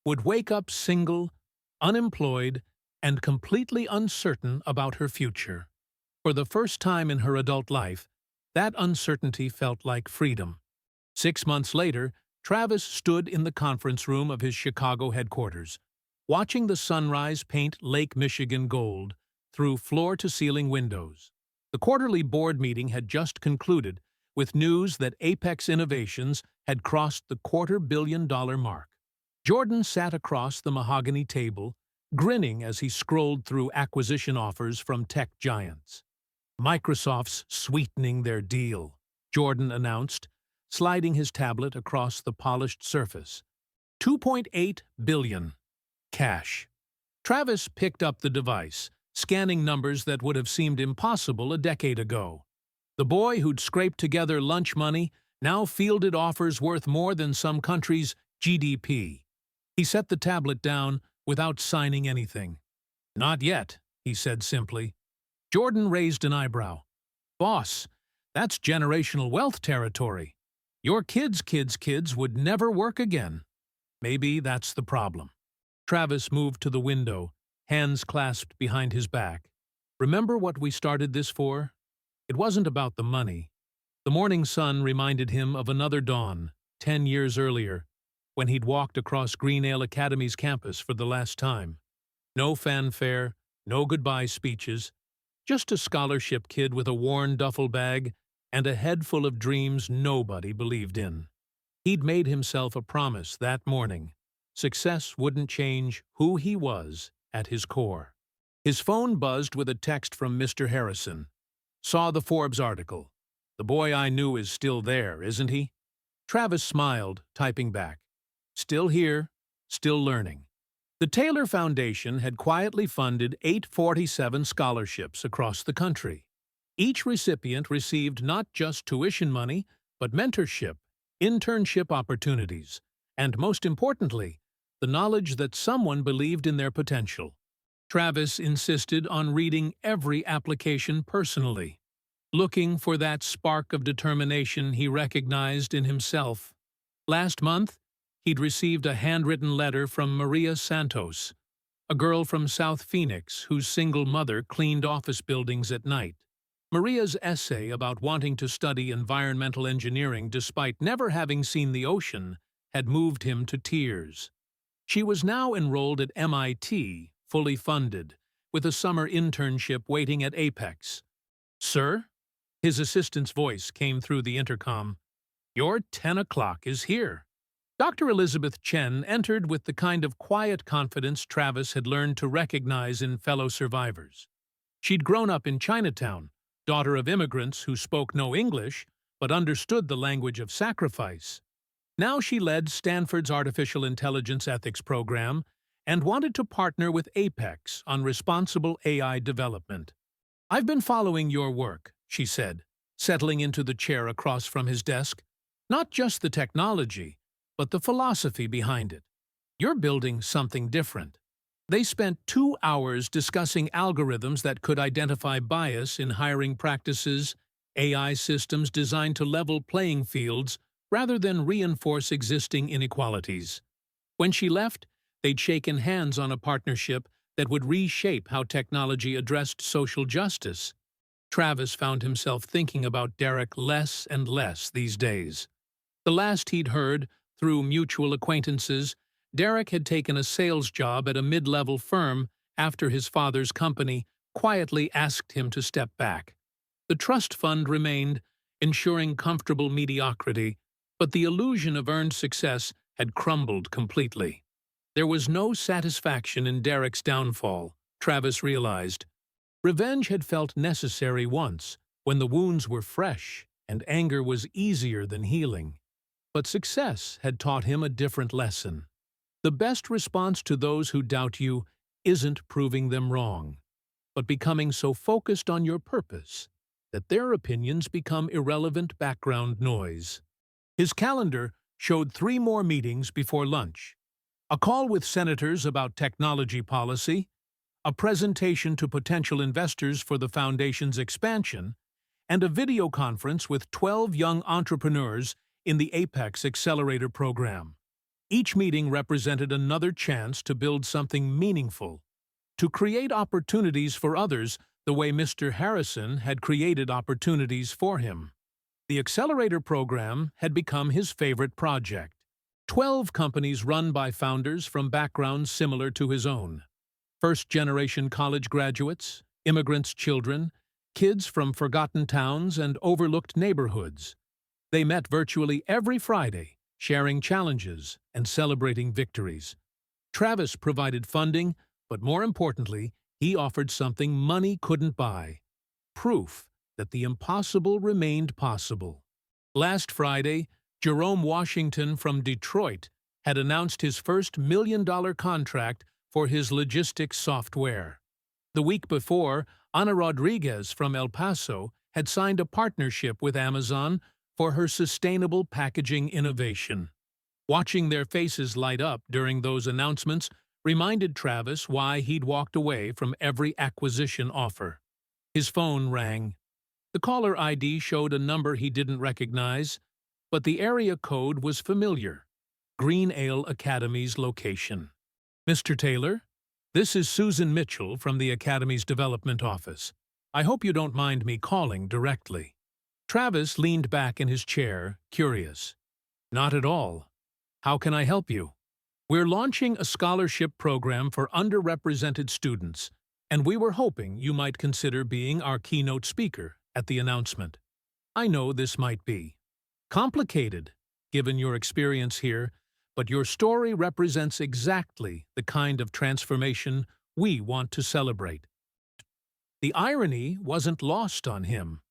would wake up single, unemployed, and completely uncertain about her future. For the first time in her adult life, that uncertainty felt like freedom. 6 months later, Travis stood in the conference room of his Chicago headquarters, watching the sunrise paint Lake Michigan gold through floor-to-ceiling windows. The quarterly board meeting had just concluded with news that Apex Innovations had crossed the $250 million mark. Jordan sat across the mahogany table, grinning as he scrolled through acquisition offers from tech giants. "Microsoft's sweetening their deal," Jordan announced, sliding his tablet across the polished surface. $2.8 billion. Cash. Travis picked up the device, scanning numbers that would have seemed impossible a decade ago. The boy who'd scraped together lunch money now fielded offers worth more than some countries' GDP. He set the tablet down without signing anything. "Not yet," he said simply. Jordan raised an eyebrow. "Boss, that's generational wealth territory. Your kids' would never work again." "Maybe that's the problem." Travis moved to the window, hands clasped behind his back. "Remember what we started this for? It wasn't about the money." The morning sun reminded him of another dawn, 10 years earlier, when he'd walked across Greenale Academy's campus for the last time. No fanfare, no goodbye speeches, just a scholarship kid with a worn duffel bag and a head full of dreams nobody believed in. He'd made himself a promise that morning. Success wouldn't change who he was at his core. His phone buzzed with a text from Mr. Harrison. "Saw the Forbes article. The boy I knew is still there, isn't he?" Travis smiled, typing back. "Still here, still learning." The Taylor Foundation had quietly funded 847 scholarships across the country. Each recipient received not just tuition money, but mentorship, internship opportunities, and most importantly, the knowledge that someone believed in their potential. Travis insisted on reading every application personally, looking for that spark of determination he recognized in himself. Last month, he'd received a handwritten letter from Maria Santos, a girl from South Phoenix whose single mother cleaned office buildings at night. Maria's essay about wanting to study environmental engineering despite never having seen the ocean had moved him to tears. She was now enrolled at MIT, fully funded, with a summer internship waiting at Apex. "Sir?" His assistant's voice came through the intercom. "Your 10 o'clock is here." Dr. Elizabeth Chen entered with the kind of quiet confidence Travis had learned to recognize in fellow survivors. She'd grown up in Chinatown, daughter of immigrants who spoke no English but understood the language of sacrifice. Now she led Stanford's Artificial Intelligence Ethics program and wanted to partner with Apex on responsible AI development. "I've been following your work," she said, settling into the chair across from his desk. "Not just the technology, but the philosophy behind it. You're building something different." They spent 2 hours discussing algorithms that could identify bias in hiring practices, AI systems designed to level playing fields rather than reinforce existing inequalities. When she left, they'd shaken hands on a partnership that would reshape how technology addressed social justice. Travis found himself thinking about Derek less and less these days. The last he'd heard, through mutual acquaintances, Derek had taken a sales job at a mid-level firm after his father's company quietly asked him to step back. The trust fund remained, ensuring comfortable mediocrity, but the illusion of earned success had crumbled completely. There was no satisfaction in Derek's downfall, Travis realized. Revenge had felt necessary once, when the wounds were fresh and anger was easier than healing. But success had taught him a different lesson. The best response to those who doubt you isn't proving them wrong, but becoming so focused on your purpose that their opinions become irrelevant background noise. His calendar showed 3 more meetings before lunch: a call with senators about technology policy, a presentation to potential investors for the foundation's expansion, and a video conference with 12 young entrepreneurs in the Apex Accelerator program. Each meeting represented another chance to build something meaningful, to create opportunities for others the way Mr. Harrison had created opportunities for him. The Accelerator program had become his favorite project. 12 companies run by founders from backgrounds similar to his own. First-generation college graduates, immigrants' children, kids from forgotten towns and overlooked neighborhoods. They met virtually every Friday, sharing challenges and celebrating victories. Travis provided funding, but more importantly, he offered something money couldn't buy: proof that the impossible remained possible. Last Friday, Jerome Washington from Detroit had announced his first million-dollar contract for his logistics software. The week before, Ana Rodriguez from El Paso had signed a partnership with Amazon for her sustainable packaging innovation. Watching their faces light up during those announcements reminded Travis why he'd walked away from every acquisition offer. His phone rang. The caller ID showed a number he didn't recognize, but the area code was familiar: Green Ale Academy's location. "Mr. Taylor, this is Susan Mitchell from the Academy's development office. I hope you don't mind me calling directly." Travis leaned back in his chair, curious. "Not at all. How can I help you?" "We're launching a scholarship program for underrepresented students, and we were hoping you might consider being our keynote speaker at the announcement. I know this might be complicated, given your experience here, but your story represents exactly the kind of transformation we want to celebrate." The irony wasn't lost on him.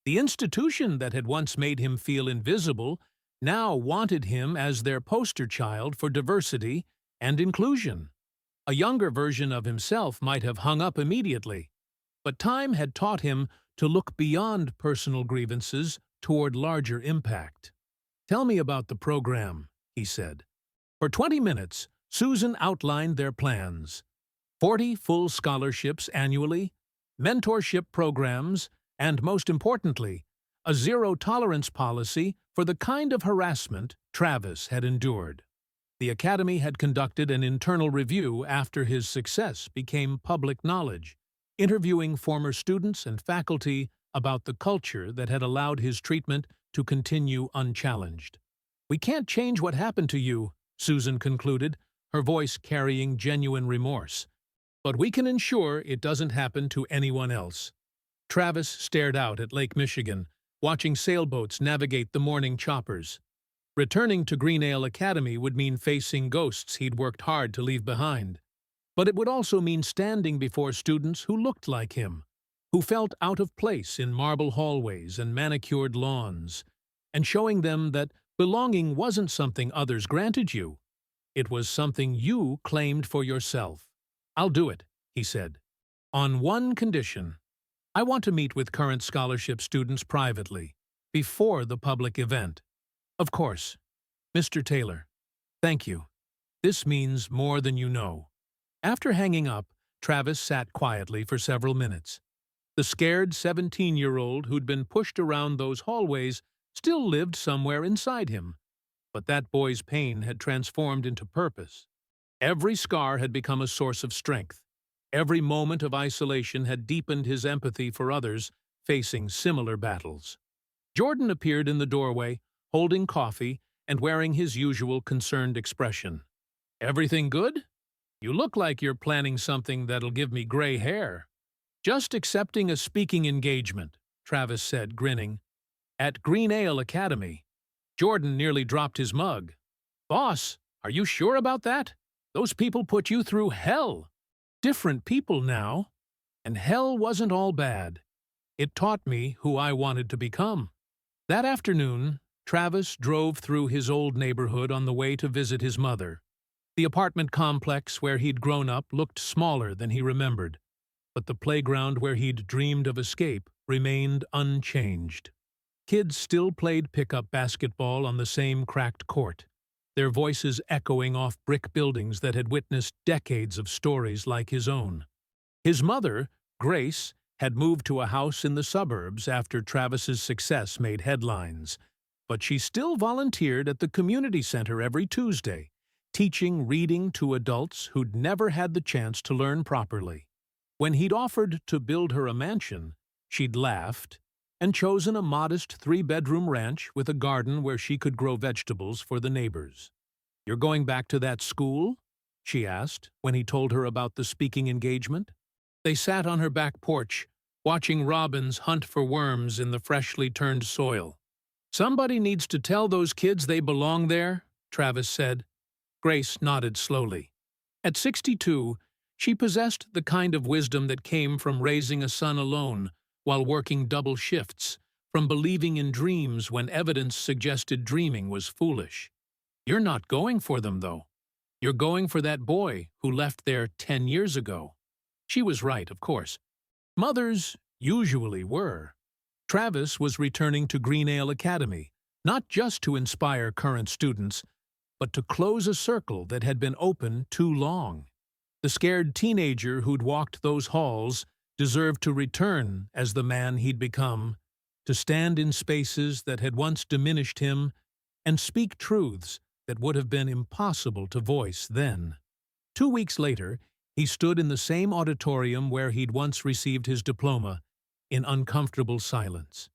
The institution that had once made him feel invisible now wanted him as their poster child for diversity and inclusion. A younger version of himself might have hung up immediately, but time had taught him to look beyond personal grievances toward larger impact. "Tell me about the program," he said. For 20 minutes, Susan outlined their plans: 40 full scholarships annually, mentorship programs, and most importantly, a zero-tolerance policy for the kind of harassment Travis had endured. The Academy had conducted an internal review after his success became public knowledge, interviewing former students and faculty about the culture that had allowed his treatment to continue unchallenged. "We can't change what happened to you," Susan concluded, her voice carrying genuine remorse, "but we can ensure it doesn't happen to anyone else." Travis stared out at Lake Michigan, watching sailboats navigate the morning choppers. Returning to Green Ale Academy would mean facing ghosts he'd worked hard to leave behind. But it would also mean standing before students who looked like him, who felt out of place in marble hallways and manicured lawns, and showing them that belonging wasn't something others granted you. It was something you claimed for yourself. "I'll do it," he said. "On one condition. I want to meet with current scholarship students privately, before the public event." "Of course. Mr. Taylor, thank you. This means more than you know." After hanging up, Travis sat quietly for several minutes. The scared 17-year-old who'd been pushed around those hallways still lived somewhere inside him, but that boy's pain had transformed into purpose. Every scar had become a source of strength. Every moment of isolation had deepened his empathy for others facing similar battles. Jordan appeared in the doorway, holding coffee and wearing his usual concerned expression. "Everything good? You look like you're planning something that'll give me gray hair." "Just accepting a speaking engagement," Travis said, grinning. "At Green Ale Academy." Jordan nearly dropped his mug. "Boss, are you sure about that? Those people put you through hell." "Different people now. And hell wasn't all bad. It taught me who I wanted to become." That afternoon, Travis drove through his old neighborhood on the way to visit his mother. The apartment complex where he'd grown up looked smaller than he remembered, but the playground where he'd dreamed of escape remained unchanged. Kids still played pickup basketball on the same cracked court, their voices echoing off brick buildings that had witnessed decades of stories like his own. His mother, Grace, had moved to a house in the suburbs after Travis's success made headlines, but she still volunteered at the community center every Tuesday, teaching reading to adults who'd never had the chance to learn properly. When he'd offered to build her a mansion, she'd laughed and chosen a modest 3-bedroom ranch with a garden where she could grow vegetables for the neighbors. "You're going back to that school?" she asked when he told her about the speaking engagement. They sat on her back porch, watching robins hunt for worms in the freshly turned soil. "Somebody needs to tell those kids they belong there," Travis said. Grace nodded slowly. At 62, she possessed the kind of wisdom that came from raising a son alone while working double shifts, from believing in dreams when evidence suggested dreaming was foolish. "You're not going for them, though. You're going for that boy who left there 10 years ago." She was right, of course. Mothers usually were. Travis was returning to Green Ale Academy, not just to inspire current students, but to close a circle that had been open too long. The scared teenager who'd walked those halls deserved to return as the man he'd become, to stand in spaces that had once diminished him and speak truths that would have been impossible to voice then. 2 weeks later, he stood in the same auditorium where he'd once received his diploma, in uncomfortable silence.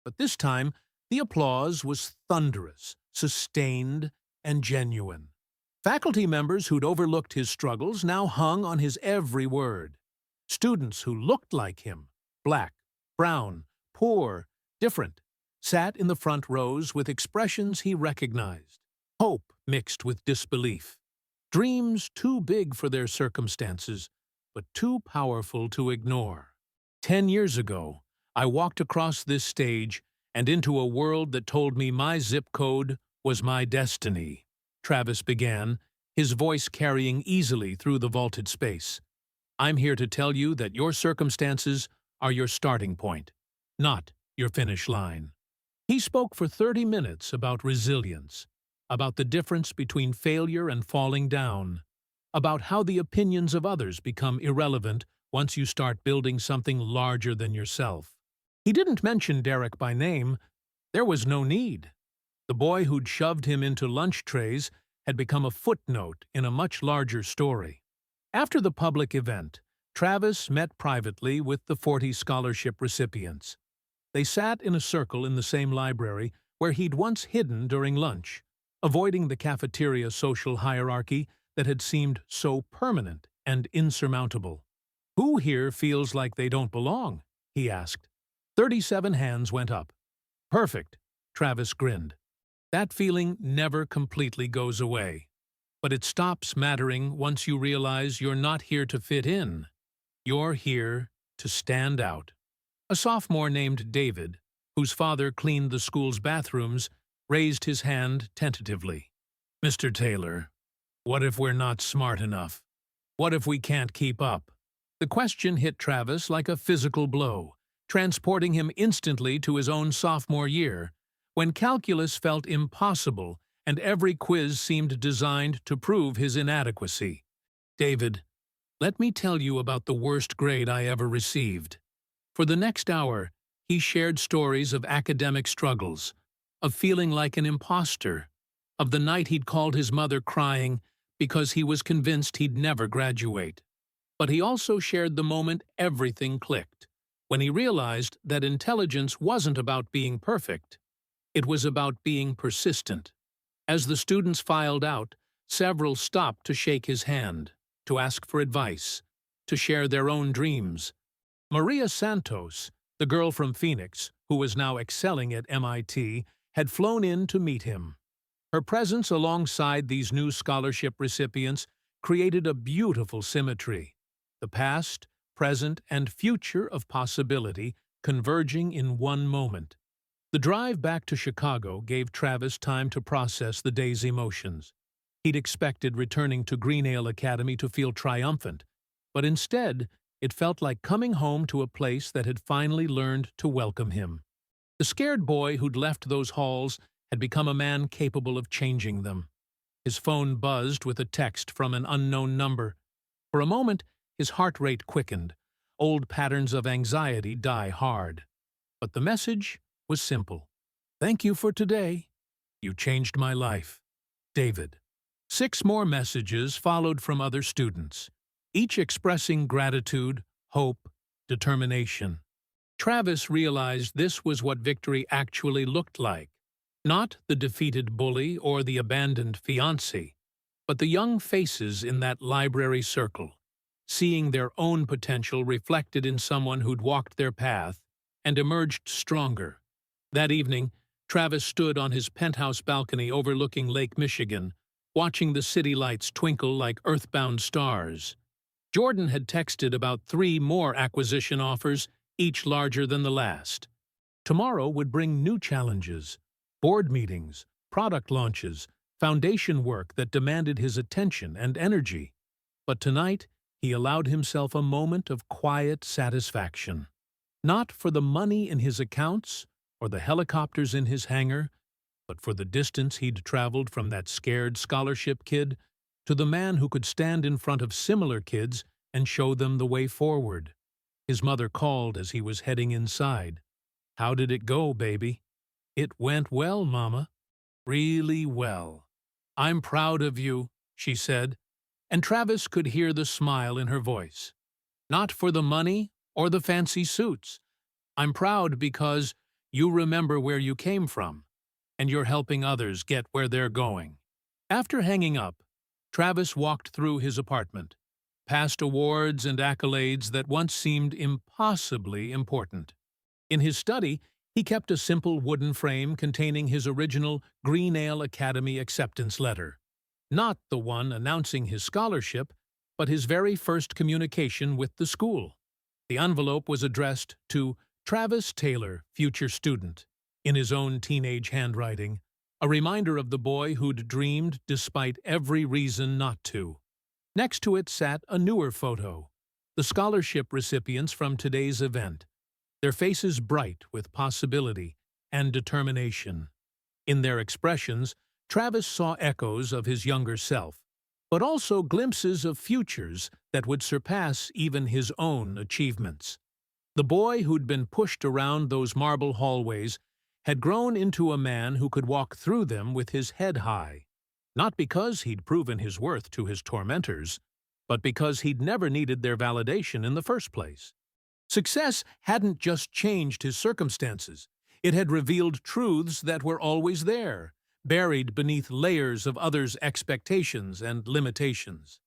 But this time, the applause was thunderous, sustained, and genuine. Faculty members who'd overlooked his struggles now hung on his every word. Students who looked like him, black, brown, poor, different, sat in the front rows with expressions he recognized, hope mixed with disbelief. Dreams too big for their circumstances, but too powerful to ignore. 10 years ago, I walked across this stage and into a world that told me my zip code was my destiny, Travis began, his voice carrying easily through the vaulted space. "I'm here to tell you that your circumstances are your starting point, not your finish line." He spoke for 30 minutes about resilience, about the difference between failure and falling down, about how the opinions of others become irrelevant once you start building something larger than yourself. He didn't mention Derek by name. There was no need. The boy who'd shoved him into lunch trays had become a footnote in a much larger story. After the public event, Travis met privately with the 40 scholarship recipients. They sat in a circle in the same library where he'd once hidden during lunch, avoiding the cafeteria social hierarchy that had seemed so permanent and insurmountable. "Who here feels like they don't belong?" he asked. 37 hands went up. "Perfect," Travis grinned. That feeling never completely goes away, but it stops mattering once you realize you're not here to fit in. You're here to stand out. A sophomore named David, whose father cleaned the school's bathrooms, raised his hand tentatively. "Mr. Taylor, what if we're not smart enough? What if we can't keep up?" The question hit Travis like a physical blow, transporting him instantly to his own sophomore year, when calculus felt impossible and every quiz seemed designed to prove his inadequacy. "David, Let me tell you about the worst grade I ever received. For the next hour, he shared stories of academic struggles, of feeling like an imposter, of the night he'd called his mother crying because he was convinced he'd never graduate. But he also shared the moment everything clicked, when he realized that intelligence wasn't about being perfect. It was about being persistent. As the students filed out, several stopped to shake his hand, to ask for advice, to share their own dreams. Maria Santos, the girl from Phoenix, who was now excelling at MIT, had flown in to meet him. Her presence alongside these new scholarship recipients created a beautiful symmetry, the past, present, and future of possibility converging in one moment. The drive back to Chicago gave Travis time to process the day's emotions. He'd expected returning to Greenale Academy to feel triumphant, but instead, it felt like coming home to a place that had finally learned to welcome him. The scared boy who'd left those halls had become a man capable of changing them. His phone buzzed with a text from an unknown number. For a moment, his heart rate quickened. Old patterns of anxiety die hard. But the message was simple. Thank you for today. You changed my life. David. 6 more messages followed from other students, each expressing gratitude, hope, determination. Travis realized this was what victory actually looked like. Not the defeated bully or the abandoned fiancé, but the young faces in that library circle, seeing their own potential reflected in someone who'd walked their path and emerged stronger. That evening, Travis stood on his penthouse balcony overlooking Lake Michigan, watching the city lights twinkle like earthbound stars. Jordan had texted about 3 more acquisition offers, each larger than the last. Tomorrow would bring new challenges, board meetings, product launches, foundation work that demanded his attention and energy. But tonight, he allowed himself a moment of quiet satisfaction. Not for the money in his accounts or the helicopters in his hangar, but for the distance he'd traveled from that scared scholarship kid to the man who could stand in front of similar kids and show them the way forward. His mother called as he was heading inside. "How did it go, baby?" "It went well, Mama. Really well." "I'm proud of you," she said, and Travis could hear the smile in her voice. "Not for the money or the fancy suits. I'm proud because you remember where you came from, and you're helping others get where they're going." After hanging up, Travis walked through his apartment, past awards and accolades that once seemed impossibly important. In his study, he kept a simple wooden frame containing his original Greenale Academy acceptance letter. Not the one announcing his scholarship, but his very first communication with the school. The envelope was addressed to Travis Taylor, future student, in his own teenage handwriting, a reminder of the boy who'd dreamed despite every reason not to. Next to it sat a newer photo, the scholarship recipients from today's event, their faces bright with possibility and determination. In their expressions, Travis saw echoes of his younger self, but also glimpses of futures that would surpass even his own achievements. The boy who'd been pushed around those marble hallways had grown into a man who could walk through them with his head high, not because he'd proven his worth to his tormentors, but because he'd never needed their validation in the first place. Success hadn't just changed his circumstances. It had revealed truths that were always there, buried beneath layers of others' expectations and limitations.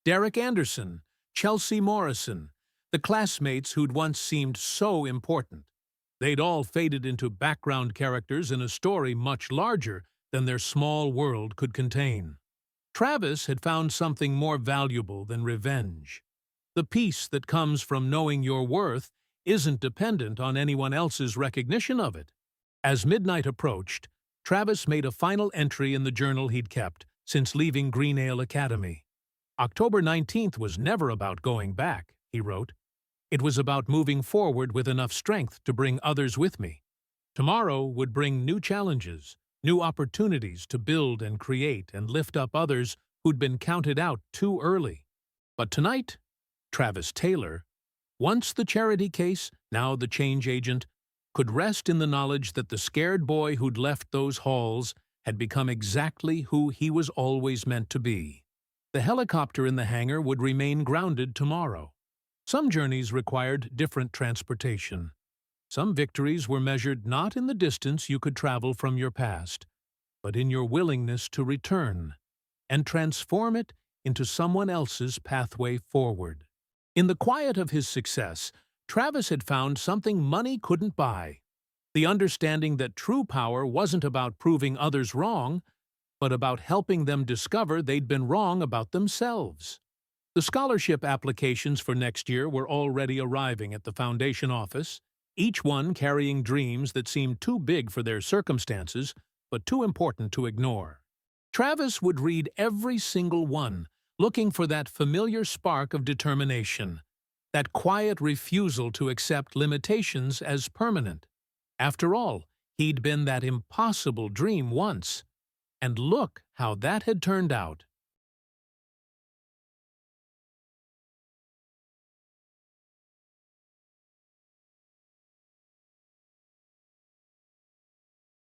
Derek Anderson, Chelsea Morrison, the classmates who'd once seemed so important. They'd all faded into background characters in a story much larger than their small world could contain. Travis had found something more valuable than revenge. The peace that comes from knowing your worth isn't dependent on anyone else's recognition of it. As midnight approached, Travis made a final entry in the journal he'd kept since leaving Greenale Academy. October 19th was never about going back, he wrote. It was about moving forward with enough strength to bring others with me. Tomorrow would bring new challenges, new opportunities to build and create and lift up others who'd been counted out too early. But tonight Travis Taylor, once the charity case, now the change agent, could rest in the knowledge that the scared boy who'd left those halls had become exactly who he was always meant to be. The helicopter in the hangar would remain grounded tomorrow. Some journeys required different transportation. Some victories were measured not in the distance you could travel from your past, but in your willingness to return and transform it into someone else's pathway forward. In the quiet of his success, Travis had found something money couldn't buy: the understanding that true power wasn't about proving others wrong, but about helping them discover they'd been wrong about themselves. The scholarship applications for next year were already arriving at the foundation office, each one carrying dreams that seemed too big for their circumstances, but too important to ignore. Travis would read every single one, looking for that familiar spark of determination, that quiet refusal to accept limitations as permanent. After all, he'd been that impossible dream once. And look how that had turned out.